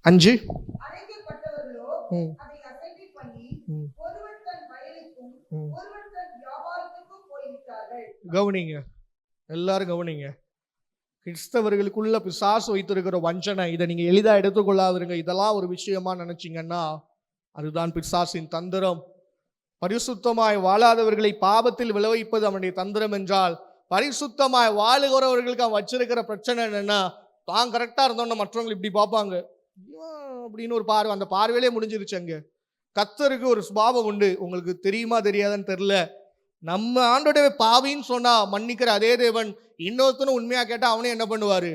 அஞ்சு கவனிங்க, எல்லாரும் கவனிங்க. கிறிஸ்தவர்களுக்குள்ள பிசாசு வைத்திருக்கிற வஞ்சனை, இதை நீங்க எளிதா எடுத்துக்கொள்ளாதுங்க. இதெல்லாம் ஒரு விஷயமா நினைச்சீங்கன்னா அதுதான் பிசாசின் தந்திரம். பரிசுத்தமாய் வாழாதவர்களை பாவத்தில் விளைவிப்பது அவனுடைய தந்திரம் என்றால், பரிசுத்தமாய் வாழுகிறவர்களுக்கு அவன் வச்சிருக்கிற பிரச்சனை என்னன்னா, தான் கரெக்டா இருந்தோம்னா மற்றவங்க இப்படி பார்ப்பாங்க அப்படின்னு ஒரு பார்வை. அந்த பார்வையிலே முடிஞ்சிருச்சு. அங்க கர்த்தருக்கு ஒரு சுபாவம் உண்டு. உங்களுக்கு தெரியுமா தெரியாதான்னு தெரியல. நம்ம ஆண்டோடைய பாவின்னு சொன்னா மன்னிக்கிற அதே தேவன் இன்னொருத்தனும் உண்மையா கேட்டா அவனே என்ன பண்ணுவாரு?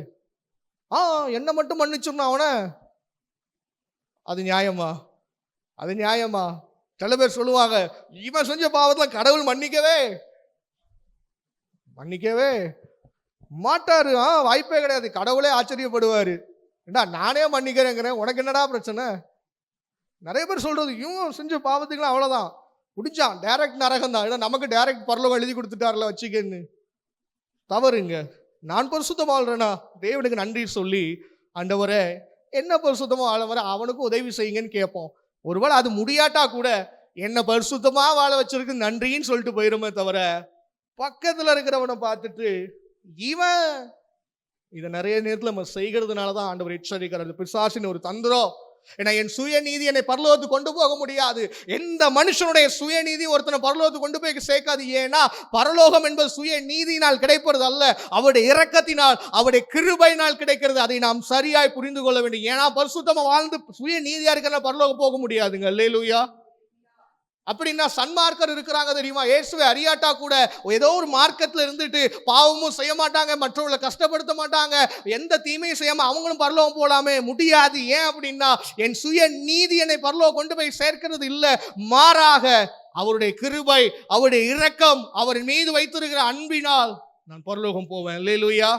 என்ன மட்டும் மன்னிச்சிடணும் அவனை. அது நியாயமா? அது நியாயமா? சில பேர் சொல்லுவாங்க, இவன் செஞ்ச பாவத்துல கடவுள் மன்னிக்கவே மாட்டாரு. வாய்ப்பே கிடையாது. கடவுளே ஆச்சரியப்படுவாரு. ஏண்டா நானே மன்னிக்கிறேங்கிறேன், உனக்கு என்னடா பிரச்சனை? நிறைய பேர் சொல்றது, இவன் செஞ்ச பாவத்துக்குலாம் அவ்வளவுதான், முடிஞ்சான், டைரக்ட் நரகம் தான். ஏன்னா நமக்கு டைரக்ட் பரலோகம் எழுதி கொடுத்துட்டார்ல வச்சுக்கன்னு. தவறுங்க. நான் பரிசுத்தமா வாழ்றேனா தேவனுக்கு நன்றி சொல்லி, ஆண்டவரே என்ன பரிசுத்தமா வாழ வர அவனுக்கும் உதவி செய்யுங்கன்னு கேட்போம். ஒருவேளை அது முடியாட்டா கூட என்ன பரிசுத்தமா வாழ வச்சிருக்கு நன்றின்னு சொல்லிட்டு போயிருமே தவிர, பக்கத்துல இருக்கிறவனை பார்த்துட்டு இவன் இதை நிறைய நேரத்தில் நம்ம செய்கிறதுனால தான் ஆண்டவர் எச்சரிக்கிறது. பிசாசின் ஒரு தந்திரம். ஏன்னா என் சுயநீதி என்னை பரலோகத்துக்கு கொண்டு போக முடியாது. எந்த மனுஷனுடைய சுயநீதி ஒருத்தனை பரலோகத்துக்கு கொண்டு போய் சேர்க்காது. ஏன்னா பரலோகம் என்பது சுய நீதியினால் கிடைப்பது அல்ல, அவருடைய இரக்கத்தினால், அவருடைய கிருபையினால் கிடைக்கிறது. அதை நாம் சரியாய் புரிந்து கொள்ள வேண்டும். ஏன்னா பரிசுத்தமா வாழ்ந்து சுய நீதியா இருக்கிற பரலோகம் போக முடியாதுங்க. அல்லேலூயா. அப்படின்னா சன்மார்க்கர் இருக்கிறாங்க தெரியுமா? இயேசுவை அறியாட்டா கூட ஏதோ ஒரு மார்க்கத்தில் இருந்துட்டு பாவமும் செய்ய மாட்டாங்க, மற்றவர்களை கஷ்டப்படுத்த மாட்டாங்க, எந்த தீமையும் செய்யாம அவங்களும் பரலோகம் போலாமே. முடியாது. ஏன் அப்படின்னா என் சுய நீதி என்னை பரலோகம் கொண்டு போய் சேர்க்கிறது இல்லை. மாறாக அவருடைய கிருபை, அவருடைய இரக்கம், அவர் மீது வைத்திருக்கிற அன்பினால் நான் பரலோகம் போவேன். அல்லேலூயா.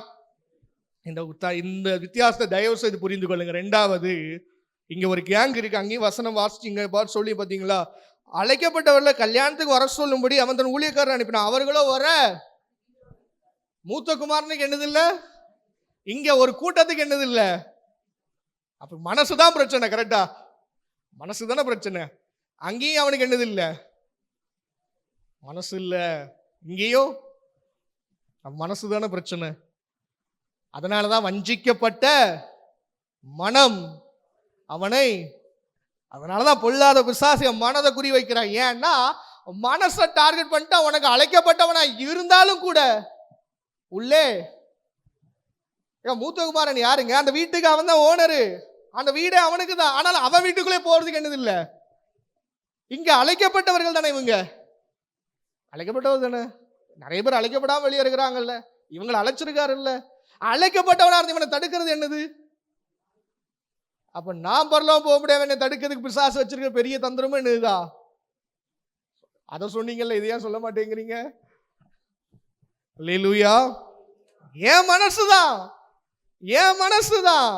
இந்த வித்தியாசத்தை தயவு செய்து புரிந்து கொள்ளுங்க. ரெண்டாவது, இங்க ஒரு கேங் இருக்கு. அங்கேயும் வசனம் வாசிச்சிங்க பார்த்து சொல்லி பார்த்தீங்களா? அழைக்கப்பட்டவர்களை கல்யாணத்துக்கு வர சொல்லும்படி அவன் தன் ஊழியக்காரன் அனுப்பினான். அவர்களோ வர மூத்த குமாரனுக்கு என்னதில்லை, இங்க ஒரு கூட்டத்துக்கு என்னதில்லை. அப்ப மனசுதான் பிரச்சனை. கரெக்டா? மனசு தானே பிரச்சனை. அங்கேயும் அவனுக்கு என்னதில்லை, மனசு இல்லை. இங்கேயும் மனசு தானே பிரச்சனை. அதனாலதான் வஞ்சிக்கப்பட்ட மனம் அவனை, அதனாலதான் பொல்லாத பிசாசு மனதை குறி வைக்கிறான். ஏன்னா மனசை டார்கெட் பண்ணிட்டு உனக்கு அழைக்கப்பட்டவனா இருந்தாலும் கூட உள்ளே மூத்தகுமாரன் யாருங்க? அந்த வீட்டுக்கு அவன் தான் ஓனரு, அந்த வீடே அவனுக்கு தான். ஆனால் அவன் வீட்டுக்குள்ளே போறதுக்கு என்னது இல்லை. இங்க அழைக்கப்பட்டவர்கள் தானே இவங்க, அழைக்கப்பட்டவர் தானே. நிறைய பேர் அழைக்கப்படாம வெளியே இருக்கிறாங்கல்ல, இவங்களை அழைச்சிருக்காரு இல்ல. அழைக்கப்பட்டவனா இருந்து இவனை தடுக்கிறது என்னது? அப்ப நான் பரலோகம் போக முடியாது என்னை தடுக்கிறதுக்கு பிசாசு வச்சிருக்க பெரிய தந்திரமும் என்னதுதான். அதை சொன்னீங்கல்ல, இதையா சொல்ல மாட்டேங்கிறீங்க? அல்லேலூயா. என் மனசுதான், என் மனசுதான்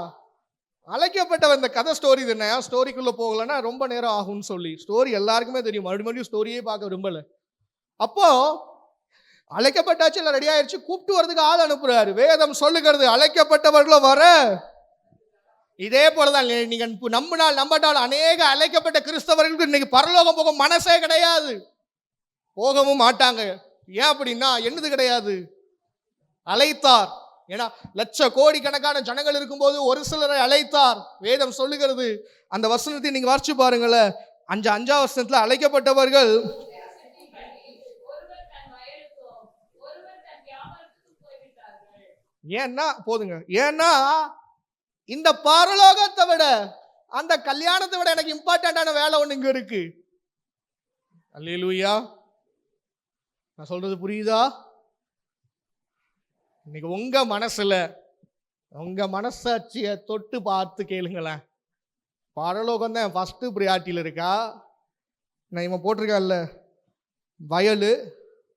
அழைக்கப்பட்டவன். இந்த கதை ஸ்டோரி தானே, ஸ்டோரிக்குள்ள போகலன்னா ரொம்ப நேரம் ஆகும்னு சொல்லி, ஸ்டோரி எல்லாருக்குமே தெரியும், மறுபடியும் ஸ்டோரியே பார்க்க விரும்பல. அப்போ அழைக்கப்பட்டாச்சு, எல்லாம் ரெடி ஆயிடுச்சு, கூப்பிட்டு வரதுக்கு ஆள் அனுப்புறாரு. வேதம் சொல்லுகிறது அழைக்கப்பட்டவர்களும் வர. இதே போலதான் நீங்க நம்பினால் நம்பட்டால் அநேக அழைக்கப்பட்ட கிறிஸ்தவர்களுக்கு இன்னைக்கு பரலோகம் போக மனசே கிடையாது, போகவும் மாட்டாங்க. ஏன் அப்படின்னா என்னது கிடையாது, அழைத்தார். ஏன்னா லட்ச கோடி கணக்கான ஜனங்கள் இருக்கும்போது ஒரு சிலரை அழைத்தார். வேதம் சொல்லுகிறது. அந்த வசனத்தை நீங்க வாசிச்சு பாருங்களேன். 5ஆம் வசனத்துல அழைக்கப்பட்டவர்கள் ஏன்னா போதுங்க, ஏன்னா இந்த பரலோகத்தை விட அந்த கல்யாணத்தை விட எனக்கு இம்பார்ட்டன்டான வேலை ஒண்ணு இங்க இருக்கு. அல்லேலூயா. நான் சொல்றது புரியுதா? இன்னைக்கு உங்க மனசுல, உங்க மனசாட்சிய தொட்டு பார்த்து கேளுங்களேன். பரலோகம் தான் ஃபர்ஸ்ட் பிரியாரிட்டியில் இருக்கா? நான் இவன் போட்டிருக்கேன்ல, வயலு,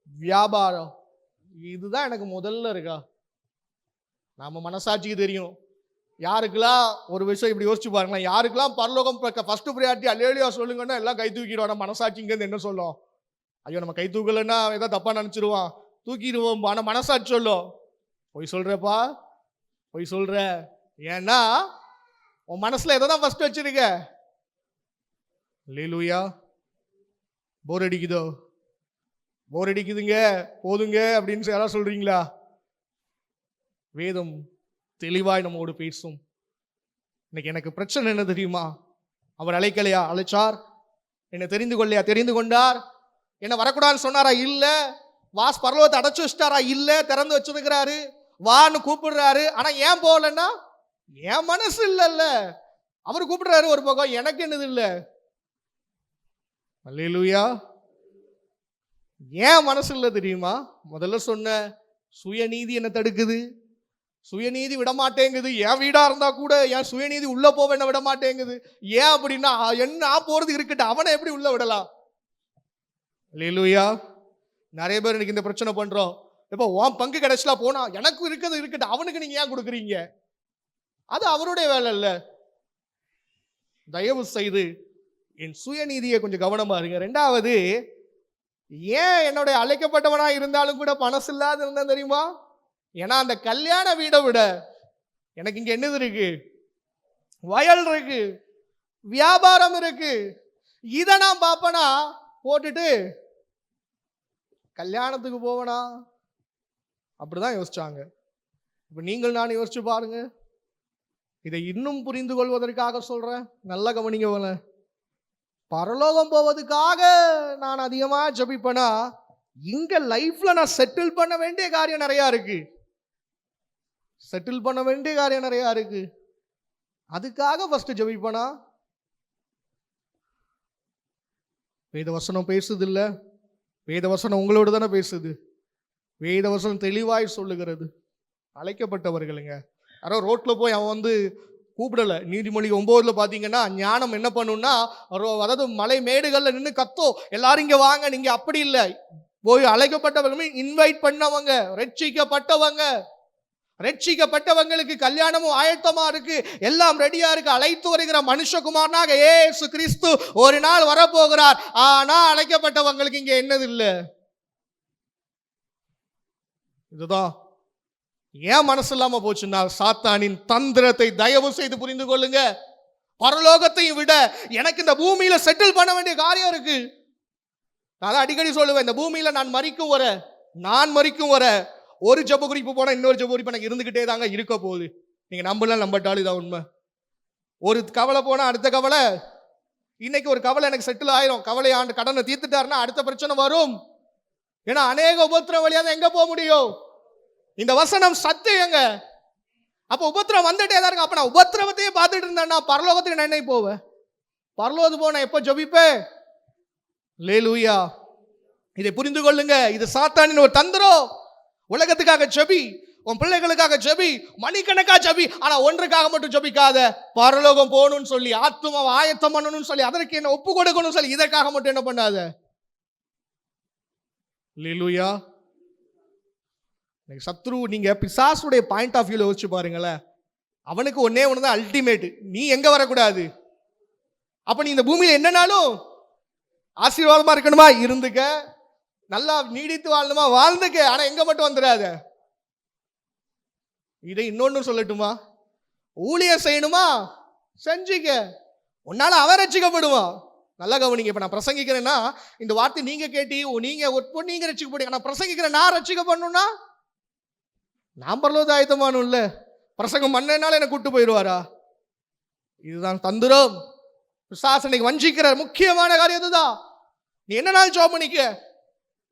வியாபாரம், இதுதான் எனக்கு முதல்ல இருக்கா? நம்ம மனசாட்சிக்கு தெரியும். யாருக்கெல்லாம் ஒரு விஷயம் இப்படி யோசிச்சு பாருங்களேன், யாருக்கெல்லாம் பரலோகம் ஃபர்ஸ்ட் ப்ரையாரிட்டி அல்லேலூயா சொல்லுங்கன்னா எல்லாம் கை தூக்கிடுவோம். மனசாட்சிங்கிறது என்ன சொல்லும்? ஐயோ நம்ம கை தூக்கலைன்னா ஏதாவது தப்பா நினைச்சிருவான், தூக்கிடுவோம். ஆனால் மனசாட்சி சொல்லும் பொய் சொல்றப்பா, பொய் சொல்ற. ஏன்னா உன் மனசுல எதை தான் ஃபர்ஸ்ட் வச்சிருக்க? அல்லேலூயா. போர் அடிக்குதோ? போர் அடிக்குதுங்க போதுங்க அப்படின்னு யாராவது சொல்றீங்களா? வேதம் தெளிவாய் நம்மோடு பேசும். இன்னைக்கு எனக்கு பிரச்சனை என்ன தெரியுமா? அவர் அழைக்கலையா? அழைச்சார். என்னை தெரிந்து கொள்ளையா? தெரிந்து கொண்டார். என்ன வரக்கூடாதுன்னு சொன்னாரா? இல்ல. பரலோகத்தை அடைச்சு வச்சிட்டாரா? இல்ல. திறந்து வச்சிருக்கிறாரு. வான்னு கூப்பிடுறாரு. ஆனா ஏன் போகலன்னா என் மனசு இல்லல்ல. அவர் கூப்பிடுறாரு ஒரு பக்கம், எனக்கு என்னது இல்ல. அல்லேலூயா. ஏன் மனசு இல்ல தெரியுமா? முதல்ல சொன்ன சுயநீதி என்ன தடுக்குது? சுயநீதி விடமாட்டேங்குது. என் வீடா இருந்தா கூட என் சுயநீதி உள்ள போவ என்ன விட மாட்டேங்குது. ஏன் அப்படின்னா என்ன போறது இருக்கட்டும், அவனை எப்படி உள்ள விடலாம்? அல்லேலூயா. நிறைய பேர் இன்னைக்கு இந்த பிரச்சனை பண்றோம். இப்ப உன் பங்கு கிடைச்சலா போனா எனக்கு இருக்கிறது இருக்கட்டும், அவனுக்கு நீங்க ஏன் கொடுக்குறீங்க? அது அவருடைய வேலை இல்ல. தயவு செய்து என் சுயநீதியை கொஞ்சம் கவனமா இருங்க. ரெண்டாவது, ஏன் என்னுடைய அழைக்கப்பட்டவனா இருந்தாலும் கூட மனசு இல்லாத இருந்தா தெரியுமா? ஏன்னா அந்த கல்யாண வீடை விட எனக்கு இங்க என்னது இருக்கு? வயல் இருக்கு, வியாபாரம் இருக்கு. இதை நான் பார்ப்பனா போட்டுட்டு கல்யாணத்துக்கு போவனா? அப்படிதான் யோசிச்சாங்க. இப்ப நீங்கள் நான் யோசிச்சு பாருங்க. இதை இன்னும் புரிந்து கொள்வதற்காக சொல்றேன், நல்லா கவனிங்க. பரலோகம் போவதுக்காக நான் அதிகமா ஜெபிப்பேனா, இங்க லைஃப்ல நான் செட்டில் பண்ண வேண்டிய காரியம் நிறைய இருக்கு. செட்டில் பண்ண வேண்டிய காரியம் நிறைய இருக்கு. அதுக்காக ஃபர்ஸ்ட் ஜெபிப்பேனா? வேதவசனம் பேசுது இல்ல? வேதவசனம் உங்களோடு தானே பேசுது. வேதவசனம் தெளிவாய் சொல்லுகிறது. அழைக்கப்பட்டவர்களுங்க. யாரோ ரோட்ல போய் அவன் கூப்பிடல. நீதிமொழி 9 பாத்தீங்கன்னா, ஞானம் என்ன பண்ணும்னா, அதாவது மலை மேடுகள்ல நின்று கத்தோ, எல்லாரும் இங்க வாங்க. நீங்க அப்படி இல்லை. போய் அழைக்கப்பட்டவர்கள் இன்வைட் பண்ணவங்க, ரட்சிக்கப்பட்டவங்களுக்கு கல்யாணமும் ஆயத்தமா இருக்கு, எல்லாம் ரெடியா இருக்கு. அழைத்து வருகிற மனுஷகுமாரனாக இயேசு கிறிஸ்து ஒரு நாள் வரப்போகிறார். ஆனா அழைக்கப்பட்டவங்களுக்கு இங்க என்னது இல்லை. இதுதான் ஏன் மனசு இல்லாம போச்சுன்னா, சாத்தானின் தந்திரத்தை தயவு செய்து புரிந்து கொள்ளுங்க. பரலோகத்தையும் விட எனக்கு இந்த பூமியில செட்டில் பண்ண வேண்டிய காரியம் இருக்கு. நான் அடிக்கடி சொல்லுவேன், இந்த பூமியில நான் மரிக்கும் வர ஒரு ஜெப குறிப்பு போனா இன்னொரு ஜெப குறிப்பு எனக்கு இருந்துகிட்டே தாங்க இருக்க போகுது. நீங்க நம்பட்டாலும் இதான் உண்மை. ஒரு கவலை போனா அடுத்த கவலை. இன்னைக்கு ஒரு கவலை எனக்கு செட்டில் ஆயிரும், கவலை ஆண்டு கடனை தீர்த்துட்டாருன்னா அடுத்த பிரச்சனை வரும். ஏன்னா அநேக உபத்திரம் வழியா தான் எங்க போக முடியும்? இந்த வசனம் சத்தியங்க. அப்ப உபத்திரம் வந்துட்டே தான் இருக்கு. அப்ப நான் உபத்திரவத்தையே பார்த்துட்டு இருந்தேன்னா பரலோகத்துக்கு நான் என்ன போவேன்? பரலோகத்துக்கு போன எப்ப ஜெபிப்பேன்? அல்லேலூயா. இதை புரிந்து கொள்ளுங்க. இது சாத்தானின் ஒரு தந்திரம். உலகத்துக்காக ஜெபி, உன் பிள்ளைகளுக்காக ஜெபி, மணிக்கணக்கா ஜெபி, ஆனா ஒன்றுக்காக மட்டும் ஜெபிக்காத. பரலோகம் போகணும்னு சொல்லி, ஆத்துமாவை ஆயத்தம் பண்ணணும்னு சொல்லி, அதற்கு என்ன ஒப்பு கொடுக்கணும்னு சொல்லி, இதற்காக மட்டும் என்ன பண்ணாத. அல்லேலூயா. சத்ரு, நீங்க பிசாசுடைய பாயிண்ட் ஆஃப் வியூல யோசிச்சு பாருங்களேன். அவனுக்கு ஒன்னே ஒண்ணுதான் அல்டிமேட், நீ எங்க வரக்கூடாது. அப்ப நீ இந்த பூமியில என்னன்னாலும் ஆசீர்வாதமா இருக்கணுமா, இருந்துக்க. நல்லா நீடித்து வாழணுமா, வாழ்ந்துக்க. ஆனா எங்க மட்டும் வந்துடாத. இதை இன்னொன்னு சொல்லட்டுமா? ஊழியம் செய்யணுமா, செஞ்சுக்க. உன்னால அவன் ரட்சிக்கப்படுவான். நல்லா கவனிங்க. இப்ப நான் பிரசங்கிக்கிறேன்னா இந்த வார்த்தை நீங்க கேட்டி நீங்க ரட்சிக்கப்படுங்க. நான் பிரசங்கிக்கிறேன், நான் ரட்சிக்கப்படணும்னா நான் பரலோகத்துக்கு ஆயத்தமானும் இல்ல. பிரசங்கம் பண்ணனால என்ன கூட்டு போயிடுவாரா? இதுதான் தந்திரம். பிசாசனைக்கு வஞ்சிக்கிற முக்கியமான காரியம் இதுதான். நீ என்னனாலும் ஜெபம் பண்ணிக்க.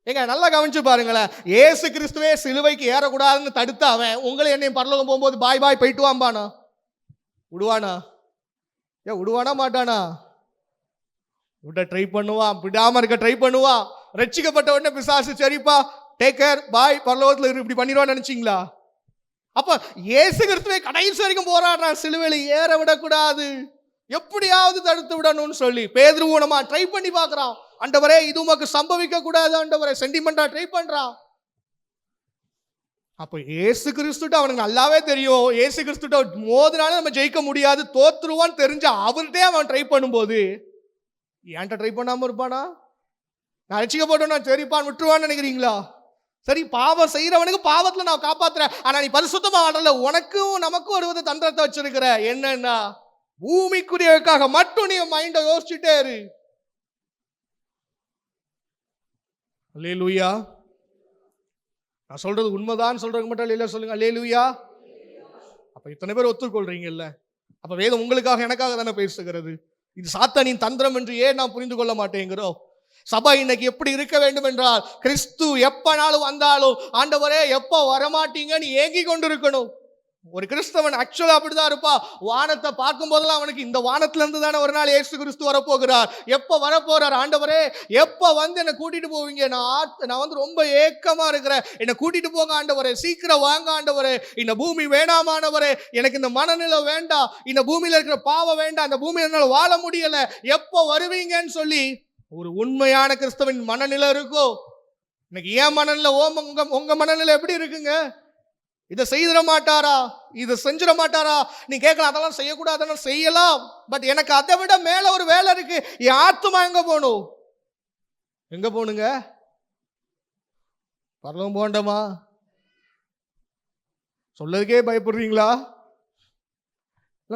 ஏங்க நல்லா கவனிச்சு பாருங்களேன். ஏசு கிறிஸ்துவே சிலுவைக்கு ஏறக்கூடாதுன்னு தடுத்த அவன் உங்களை என்னையும் பரலோகம் போகும்போது பாய் பாய் போயிட்டு வாம்பானா? விடுவானா? விடுவானா மாட்டானா? விட ட்ரை பண்ணுவான். விடாம இருக்க ட்ரை பண்ணுவான். ரட்சிக்கப்பட்ட உடனே பிசாசு சரிப்பா டேக் கேர் பாய் பரலோகத்துல இப்படி பண்ணிடுவான்னு நினைச்சீங்களா? அப்ப இயேசு கிறிஸ்துவை கடைசி வரைக்கும் போராடுறான், சிலுவையில ஏற விடக்கூடாது, எப்படியாவது தடுத்து விடணும்னு சொல்லி. பேதுரு ஊனமா ட்ரை பண்ணி பார்க்கறான். ஆண்டவரே இது உமக்கு சம்பவிக்க கூடாது ஆண்டவரே, சென்டிமெண்டா ட்ரை பண்றான். அப்ப இயேசு கிறிஸ்துட்ட அவனுக்கு நல்லாவே தெரியும், இயேசு கிறிஸ்துட்ட மோதினாலும் நம்ம ஜெயிக்க முடியாது, தோத்துருவான்னு தெரிஞ்ச அவர்கிட்டே அவன் ட்ரை பண்ணும்போது ஏன்ட்ட ட்ரை பண்ணாம இருப்பானா? நான் ரட்சிக்கப்பட்டோன்னா சரிப்பான் விட்டுருவான்னு நினைக்கிறீங்களா? சரி, பாவம் செய்யறவனுக்கு பாவத்துல நான் காப்பாத்துறேன், ஆனா நீ பரிசுத்தமா ஆடல, உனக்கும் நமக்கும் ஒரு வித தந்திரத்தை வச்சிருக்கிற. என்னன்னா பூமிக்குரியவுக்காக மட்டும் நீ மைண்ட யோசிச்சுட்டே இரு. அல்லேலூயா. நான் சொல்றது உண்மைதான் சொல்றவங்க மட்டும் அல்லேலூயா சொல்லுங்க. அல்லேலூயா. அப்ப இத்தனை பேர் ஒத்துக்கொள்றீங்கல்ல, அப்ப வேதம் உங்களுக்காக எனக்காக தானே பேசுகிறது. இது சாத்தானின் தந்திரம் என்று ஏன் நாம் புரிந்து கொள்ள மாட்டேங்கிறோம்? சபை இன்னைக்கு எப்படி இருக்க வேண்டும் என்றால், கிறிஸ்து எப்பனாலும் வந்தாலும் ஆண்டவரே எப்ப வரமாட்டீங்கன்னு ஏங்கி கொண்டிருக்கணும். ஒரு கிறிஸ்தவன் ஆக்சுவலா அப்படிதான் இருப்பா. வானத்தை பார்க்கும் போதெல்லாம் அவனுக்கு இந்த வானத்துல இருந்து தானே ஒரு நாள் இயேசு கிறிஸ்து வரப்போகிறார், எப்ப வரப்போறார், ஆண்டவரே எப்ப வந்து என்னை கூட்டிட்டு போவீங்க, நான் வந்து ரொம்ப ஏக்கமா இருக்கிறேன், என்னை கூட்டிட்டு போங்க ஆண்டவரே, சீக்கிரம் வாங்க ஆண்டவரே, இந்த பூமி வேணாமானவரே, எனக்கு இந்த மனநிலை வேண்டாம், இந்த பூமியில இருக்கிற பாவம் வேண்டாம், இந்த பூமியில என்னால வாழ முடியல, எப்ப வருவீங்கன்னு சொல்லி ஒரு உண்மையான கிறிஸ்தவன் மனநிலை இருக்கும். இன்னைக்கு ஏன் மனநிலை, உங்க மனநிலை எப்படி இருக்குங்க? இதை செய்திட மாட்டாரா, இதை செஞ்சிட மாட்டாரா? நீ கேட்கலாம், அதெல்லாம் செய்யக்கூடாது, அதெல்லாம் செய்யலாம், பட் எனக்கு அதை விட மேல ஒரு வேலை இருக்கு. என் ஆத்துமா எங்க போகணும்? எங்க போகணுங்க? பரலோகம் போண்டமா? சொல்லதுக்கே பயப்படுறீங்களா?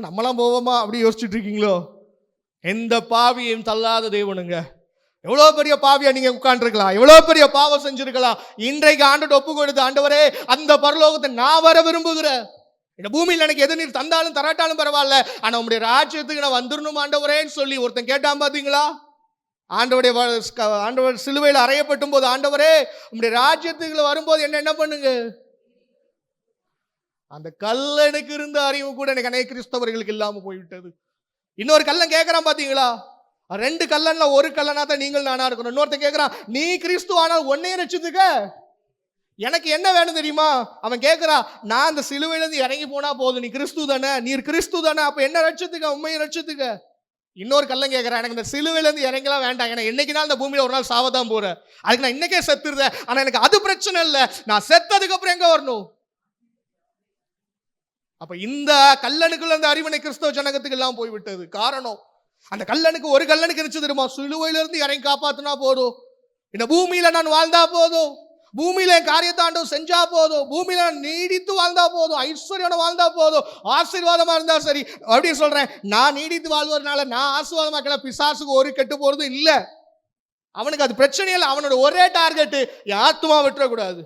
நம்மளாம் போவோமா அப்படி யோசிச்சுட்டு இருக்கீங்களோ? எந்த பாவியையும் தள்ளாத தேவனுங்க. எவ்வளவு பெரிய பாவியா நீங்க உட்கார்ந்துருக்கலாம், எவ்வளவு பெரிய பாவம் செஞ்சிருக்கலாம். இன்றைக்கு ஆண்டவர்ட்ட ஒப்பு கொடுத்து, ஆண்டவரே அந்த பரலோகத்தை நான் வர விரும்புகிறேன், இந்த பூமியில் எனக்கு எது நீர் தந்தாலும் தராட்டாலும் பரவாயில்ல, ஆனா உங்களுடைய ராஜ்யத்துக்கு நான் வந்துடணும் ஆண்டவரேன்னு சொல்லி ஒருத்தன் கேட்டான் பாத்தீங்களா? ஆண்டவர் சிலுவையில் அறையப்பட்டும் போது, ஆண்டவரே உங்களுடைய ராஜ்யத்துக்குள்ள வரும்போது என்ன பண்ணுங்க? அந்த கல்லனுக்கு இருந்த அறிவு கூட எனக்கு அநேக கிறிஸ்தவர்களுக்கு இல்லாம போய்விட்டது. இன்னொரு கல்லன் கேட்கறான் பாத்தீங்களா? 2 கல்லன்ல ஒரு கல்லனா தான் நீங்கள் நானா இருக்கணும். இன்னொருத்தன் கேட்கிறான், நீ கிறிஸ்து ஆனால் உன்னையே ரட்சித்துக்க, எனக்கு என்ன வேணும் தெரியுமா? அவன் கேட்கிறான், நான் அந்த சிலுவையிலிருந்து இறங்கி போனா போதும், நீ கிறிஸ்து தானே, நீர் கிறிஸ்து தானே, அப்ப என்ன ரட்சித்துக்க, உண்மையை ரட்சித்துக்க. இன்னொரு கல்லன் கேட்கிறான், எனக்கு இந்த சிலுவையிலிருந்து இறங்கலாம் வேண்டாம், ஏன்னா என்னைக்கு நாள் இந்த பூமியில ஒரு நாள் சாவதான் போறேன், அதுக்கு நான் இன்னைக்கே செத்துருதேன், ஆனா எனக்கு அது பிரச்சனை இல்லை, நான் செத்ததுக்கு அப்புறம் எங்க வரணும்? அப்ப இந்த கல்லனுக்குள்ள அந்த அறிவனை கிறிஸ்தவ ஜனகத்துக்கு எல்லாம் போய்விட்டது. காரணம், அந்த கல்லனுக்கு ஒரு கல்லனுக்கு இருந்துச்சு தெரியுமா? சிலுவையில இருந்து இறங்கி காப்பாத்தினா போதும், இந்த பூமியில நான் வாழ்ந்தா போதும், பூமியில என் காரியத்தாண்டும் செஞ்சா போதும், பூமியில நீடித்து வாழ்ந்தா போதும், ஐஸ்வர்யோட வாழ்ந்தா போதும், ஆசீர்வாதமா இருந்தா சரி. அப்படின்னு சொல்றேன், நான் நீடித்து வாழ்வதனால நான் ஆசீர்வாதமாக்கல, பிசாசுக்கு ஒரு கெட்டு போறது இல்ல, அவனுக்கு அது பிரச்சனை இல்லை. அவனோட ஒரே டார்கெட், என் ஆத்துமா விட்டுறக்கூடாது,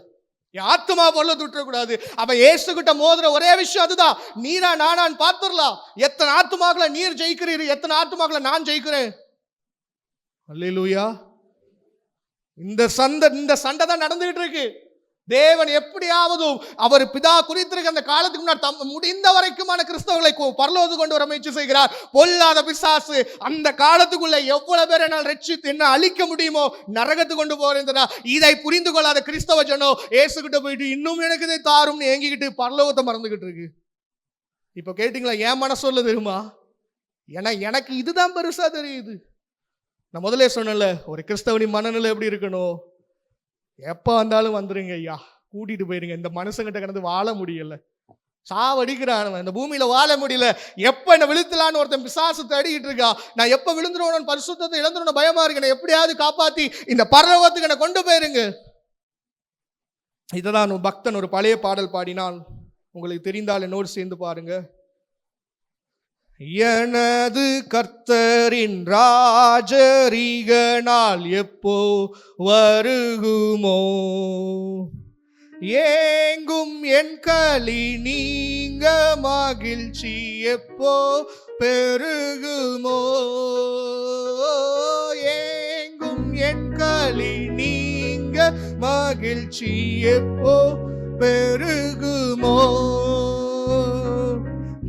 என் ஆத்துமா பொருளை விட்டுறக்கூடாது. அவன் இயேசு கிட்ட மோதுற ஒரே விஷயம் அதுதான், நீரா நானான்னு பார்த்துடலாம். எத்தனை ஆத்துமாக்களை நீர் ஜெயிக்கிறீரு, எத்தனை ஆத்துமாக்களை நான் ஜெயிக்கிறேன். அல்லேலூயா. இந்த சண்டை தான் நடந்துகிட்டு இருக்கு. தேவன் எப்படியாவது அவர் பிதா குறித்திருக்க அந்த காலத்துக்கு முன்னாடி முடிந்த வரைக்குமான கிறிஸ்தவர்களை பரலோகத்துக்கு கொண்டு வர முயற்சி செய்கிறார். பொல்லாத பிசாசு அந்த காலத்துக்குள்ள எவ்வளவு பேர் என்னால் ரட்சித்து என்ன அழிக்க முடியுமோ நரகத்துக்கு கொண்டு போறேன். இதை புரிந்து கொள்ளாத கிறிஸ்தவ ஜனம் ஏசுகிட்ட போயிட்டு இன்னும் எனக்கு இதை தாரும்னு ஏங்கிக்கிட்டு பரலோகத்தை மறந்துகிட்டு இருக்கு. இப்ப கேட்டீங்களா ஏன் மனசு சொல்ல தெரியுமா? ஏன்னா எனக்கு இதுதான் பெருசா தெரியுது. நான் முதலே சொன்னேன்ல, ஒரு கிறிஸ்தவனின் மனநிலை எப்படி இருக்கணும்? எப்போ வந்தாலும் வந்துருங்க ஐயா, கூட்டிட்டு போயிருங்க, இந்த மனுஷங்கிட்ட கிடந்து வாழ முடியல, சாவடிக்கிறான், இந்த பூமியில வாழ முடியல, எப்ப என்ன விழுத்தலான்னு ஒருத்தன் பிசாசு தேடிக்கிட்டு இருக்கா, நான் எப்ப விழுந்துருவோம், பரிசுத்தத்தை இழந்துருவோம் பயமா இருக்கு, எப்படியாவது காப்பாத்தி இந்த பரலோகத்துக்கு என்ன கொண்டு போயிருங்க. இததான் பக்தன் ஒரு பழைய பாடல் பாடினால், உங்களுக்கு தெரிந்தால் என்னோடு சேர்ந்து பாருங்க. எனது கர்த்தரின் ராஜரீக நாள் எப்போ வருகுமோ, ஏங்கும் என் களி நீங்க மகிழ்ச்சி எப்போ பெருகுமோ, ஏங்கும் என் களி நீங்க மகிழ்ச்சி எப்போ பெருகுமோ,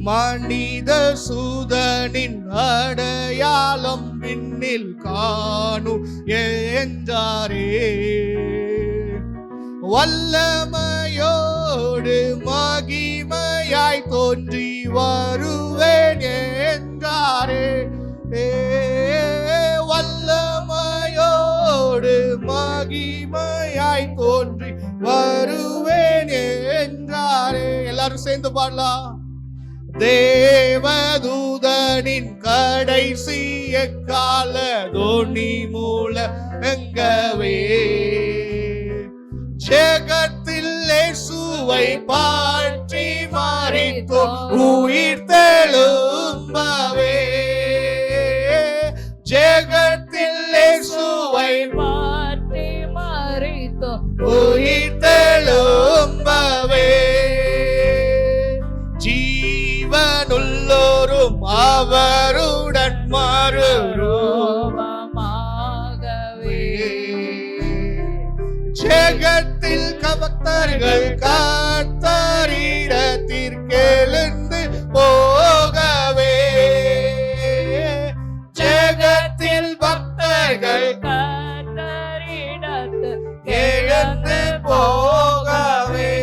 மனித சூதனின் அடையாளம் விண்ணில் காணும் என்றாரே, வல்லமையோடு மகிமையாய் தோன்றி வருவேன் என்றாரே, வல்லமையோடு மகிமையாய் தோன்றி வருவேன் என்றாரே. எல்லாரும் சேர்ந்து பாடலாம். தேவதூதனின் கடைசி கால தோனி மூலங்கவே, ஜெகத்தில் இயேசுவை பாற்றி மாறித்தோ உயிர் தெழும்பவே, ஜெகத்தில் இயேசுவை பாற்றி பக்தர்கள் கர்த்தரிடத்திற்கெழுந்து போகவே, ஜெகத்தில் பக்தர்கள் எழுந்து போகவே,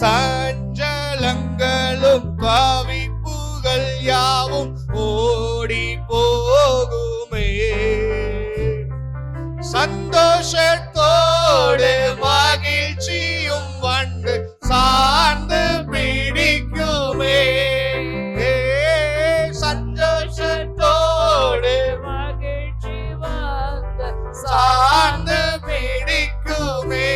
சஞ்சலங்களும் தவிப்புகள் யாவும் ஓடி போகுமே, சந்தோஷத்தோடு மகிழ்ச்சியும் வந்து சார்ந்து பிடிக்குமே, சந்தோஷத்தோடு மகிழ்ச்சி வந்து சார்ந்து பிடிக்குமே,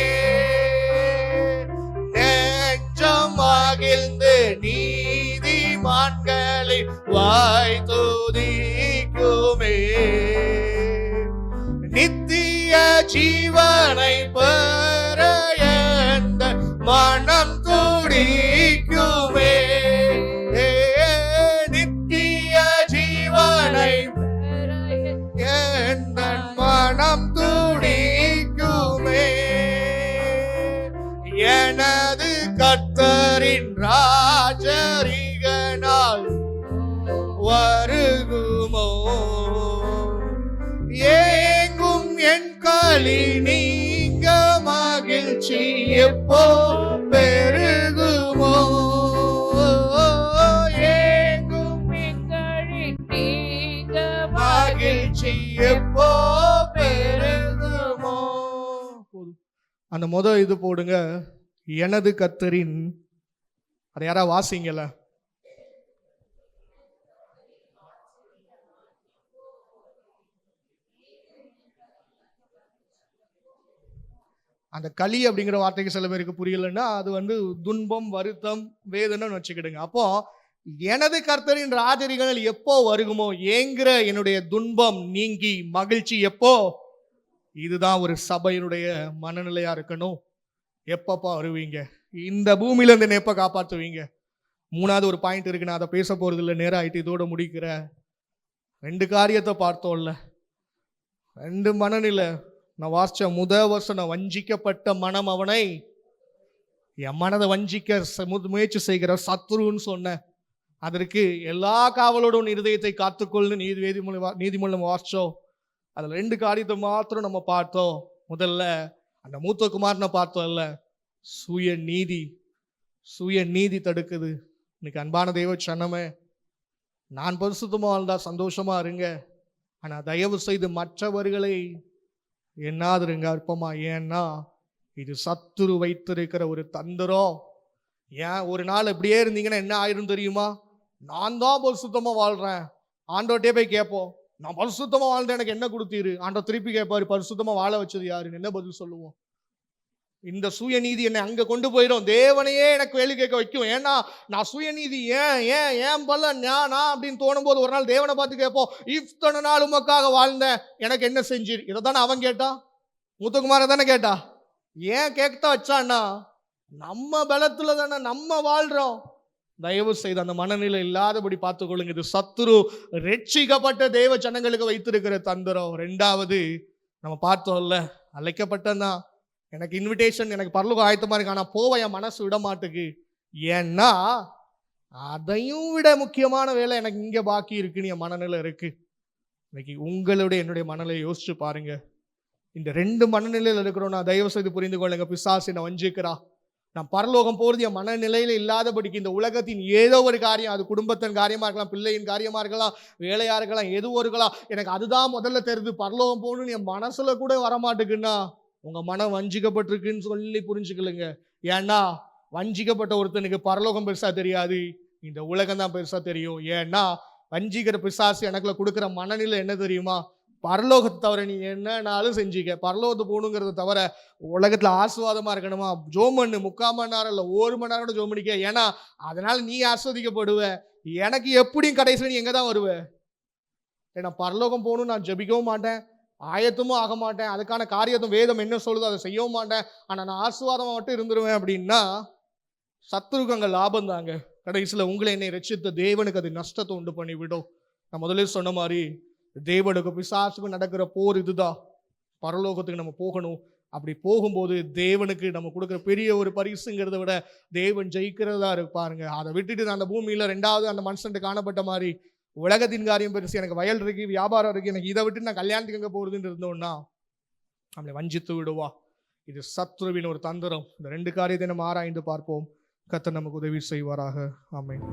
நெஞ்சம் மகிழ்ந்து நீதிமான்களின் வாய் துதிக்குமே, நித்திய ஜீவனை பெற எந்த மனம் துடிக்குமே, நித்திய ஜீவனை பெற எந்த மனம் துடிக்குமே, எனது கர்த்தரின் ராஜரிக நாள் வருகுமோ, ஏங்கும் என் களி நீங்க மகிழ்ச்சி எப்போ பெருகுமோ, ஏங்கும் என் களி நீங்க மகிழ்ச்சி எப்போ பெருகுமோ. அந்த இது போடுங்க, எனது கர்த்தரின், அதை யாரா வாசிங்கல, அந்த களி அப்படிங்கிற வார்த்தைக்கு சில பேருக்கு புரியலன்னா அது துன்பம், வருத்தம், வேதனைன்னு வச்சுக்கிடுங்க. அப்போ எனது கர்த்தரின் ராஜரிகங்கள் எப்போ வருகுமோ, ஏங்கிற என்னுடைய துன்பம் நீங்கி மகிழ்ச்சி எப்போ. இதுதான் ஒரு சபையினுடைய மனநிலையா இருக்கணும். எப்பப்பா வருவீங்க, இந்த பூமியில இருந்து எப்ப காப்பாற்றுவீங்க. மூணாவது ஒரு பாயிண்ட் இருக்கு, நான் அதை பேச போறது இல்லை, நேரம் ஆயிட்டு இதோட முடிக்கிற. 2 காரியத்தை பார்த்தோம்ல, 2 மனநிலை. நான் வாசிச்ச வருஷம், நான் வஞ்சிக்கப்பட்ட மனம் அவனை, என் மனதை வஞ்சிக்க முயற்சி செய்கிற சத்ருன்னு சொன்னேன். அதற்கு எல்லா காவலோடும் இருதயத்தை காத்துக்கொள்ளு நீதிமொழி வாசிச்சோம். அதுல 2 காரியத்தை மாத்திரம் நம்ம பார்த்தோம். முதல்ல அந்த மூத்த குமாரனை பார்த்தோம்ல, சுய நீதி தடுக்குது. இன்னைக்கு அன்பான தெய்வ சனமே, நான் பரிசுத்தமா வாழ்ந்தா சந்தோஷமா இருங்க, ஆனா தயவு செய்து மற்றவர்களை என்னாதிருங்க அற்பமா. ஏன்னா இது சத்துரு வைத்திருக்கிற ஒரு தந்திரம். ஏன் ஒரு நாள் இப்படியே இருந்தீங்கன்னா என்ன ஆயிரும் தெரியுமா? நான் தான் பரிசுத்தமா வாழ்றேன், ஆண்டோட்டே போய் கேட்போம், நான் பரிசுத்தமா வாழ்ந்தேன், எனக்கு என்ன கொடுத்தீரு? ஆண்டவர் திருப்பி கேட்பாரு, பரிசுத்தமா வாழ வச்சது யாருன்னு. என்ன பதில் சொல்லுவோம்? இந்த சுயநீதி என்னை அங்க கொண்டு போயிடும், தேவனையே எனக்கு கேள்வி கேட்க வைக்கும். ஏன்னா நான் சுயநீதி ஏன் பல்ல நான் அப்படின்னு தோணும் போது ஒரு நாள் தேவனை பார்த்து கேட்போம், இத்தனை நாள் உமக்காக வாழ்ந்தேன், எனக்கு என்ன செஞ்சீர்? இதை தானே அவன் கேட்டான், முத்துக்குமார தானே கேட்டா. ஏன் கேட்க வச்சான்னா, நம்ம பலத்துல தானே நம்ம வாழ்றோம். தயவு செய்து அந்த மனநிலை இல்லாதபடி பார்த்துக்கொள்ளுங்க. இது சத்துரு ரட்சிக்கப்பட்ட தேவ ஜனங்களுக்கு வைத்திருக்கிற தந்திரம். 2வது நம்ம பார்த்தோம்ல, அழைக்கப்பட்டதான், எனக்கு இன்விடேஷன், எனக்கு பரலோகம் ஆயத்தமா இருக்கு, ஆனா போவ என் மனசு விட மாட்டுக்கு. ஏன்னா அதையும் விட முக்கியமான வேலை எனக்கு இங்க பாக்கி இருக்குன்னு என் மனநிலை இருக்கு. இன்னைக்கு உங்களுடைய என்னுடைய மனநிலையை யோசிச்சு பாருங்க. இந்த 2 மனநிலையில் இருக்கிறோம். நான் தயவு செய்து புரிந்து கொள்ளுங்க, பிசாசு நான் வஞ்சிக்கிறா. நான் பரலோகம் போறது என் மனநிலையில இல்லாதபடிக்கு இந்த உலகத்தின் ஏதோ ஒரு காரியம், அது குடும்பத்தின் காரியமா இருக்கலாம், பிள்ளையின் காரியமா இருக்கலாம், வேலையா இருக்கலாம், எதுவும் இருக்கலாம், எனக்கு அதுதான் முதல்ல தெரியுது, பரலோகம் போகணும்னு என் மனசுல கூட வரமாட்டுக்குன்னா உங்க மனம் வஞ்சிக்கப்பட்டிருக்குன்னு சொல்லி புரிஞ்சுக்கலுங்க. ஏன்னா வஞ்சிக்கப்பட்ட ஒருத்தனுக்கு பரலோகம் பெருசா தெரியாது, இந்த உலகம் தான் பெருசா தெரியும். ஏன்னா வஞ்சிக்கிற பிசாசு எனக்குள்ள கொடுக்குற மனநிலை என்ன தெரியுமா? பரலோகத்தை தவிர நீ என்னன்னாலும் செஞ்சுக்க, பரலோகத்தை போகணுங்கிறத தவிர உலகத்துல ஆசுவாதமா இருக்கணுமா, ஜோம் பண்ணு, 3/4 மணி நேரம் இல்லை 1 மணி நேரம் கூட ஜோம் பண்ணிக்க, ஏன்னா அதனால நீ ஆஸ்வதிக்கப்படுவ. எனக்கு எப்படியும் கடைசியில் நீ எங்க தான் வருவ? ஏன்னா பரலோகம் போகணும்னு நான் ஜபிக்கவும் மாட்டேன், ஆயத்தமும் ஆக மாட்டேன், அதுக்கான காரியத்தும் வேதம் என்ன சொல்லுதோ அதை செய்யவும் மாட்டேன், ஆனா நான் ஆசுவாதமா மட்டும் இருந்துருவேன் அப்படின்னா சத்துருக்கு அங்க லாபம் தாங்க. கடைசியில் உங்களை என்னை ரட்சித்த தேவனுக்கு அது நஷ்டத்தை உண்டு பண்ணி விடும். நான் முதல்ல சொன்ன மாதிரி தேவனுக்கு பிசாசுக்கு நடக்கிற போர் இதுதான். பரலோகத்துக்கு நம்ம போகணும், அப்படி போகும்போது தேவனுக்கு நம்ம கொடுக்குற பெரிய ஒரு பரிசுங்கிறத விட தேவன் ஜெயிக்கிறதா இருப்பாருங்க. அதை விட்டுட்டு நான் அந்த பூமியில 2வது அந்த மனுஷன்ட்டு காணப்பட்ட மாதிரி உலகத்தின் காரியம் பெருசு, எனக்கு வயல் இருக்கு, வியாபாரம் இருக்கு, எனக்கு இதை விட்டு நான் கல்யாணத்துக்கு எங்க போறதுன்னு இருந்தோம்னா நம்மளை வஞ்சித்து விடுவா. இது சத்ருவின் ஒரு தந்திரம். இந்த 2 காரியத்தை நம்ம ஆராய்ந்து பார்ப்போம். கர்த்தர் நமக்கு உதவி செய்வாராக. ஆமென்.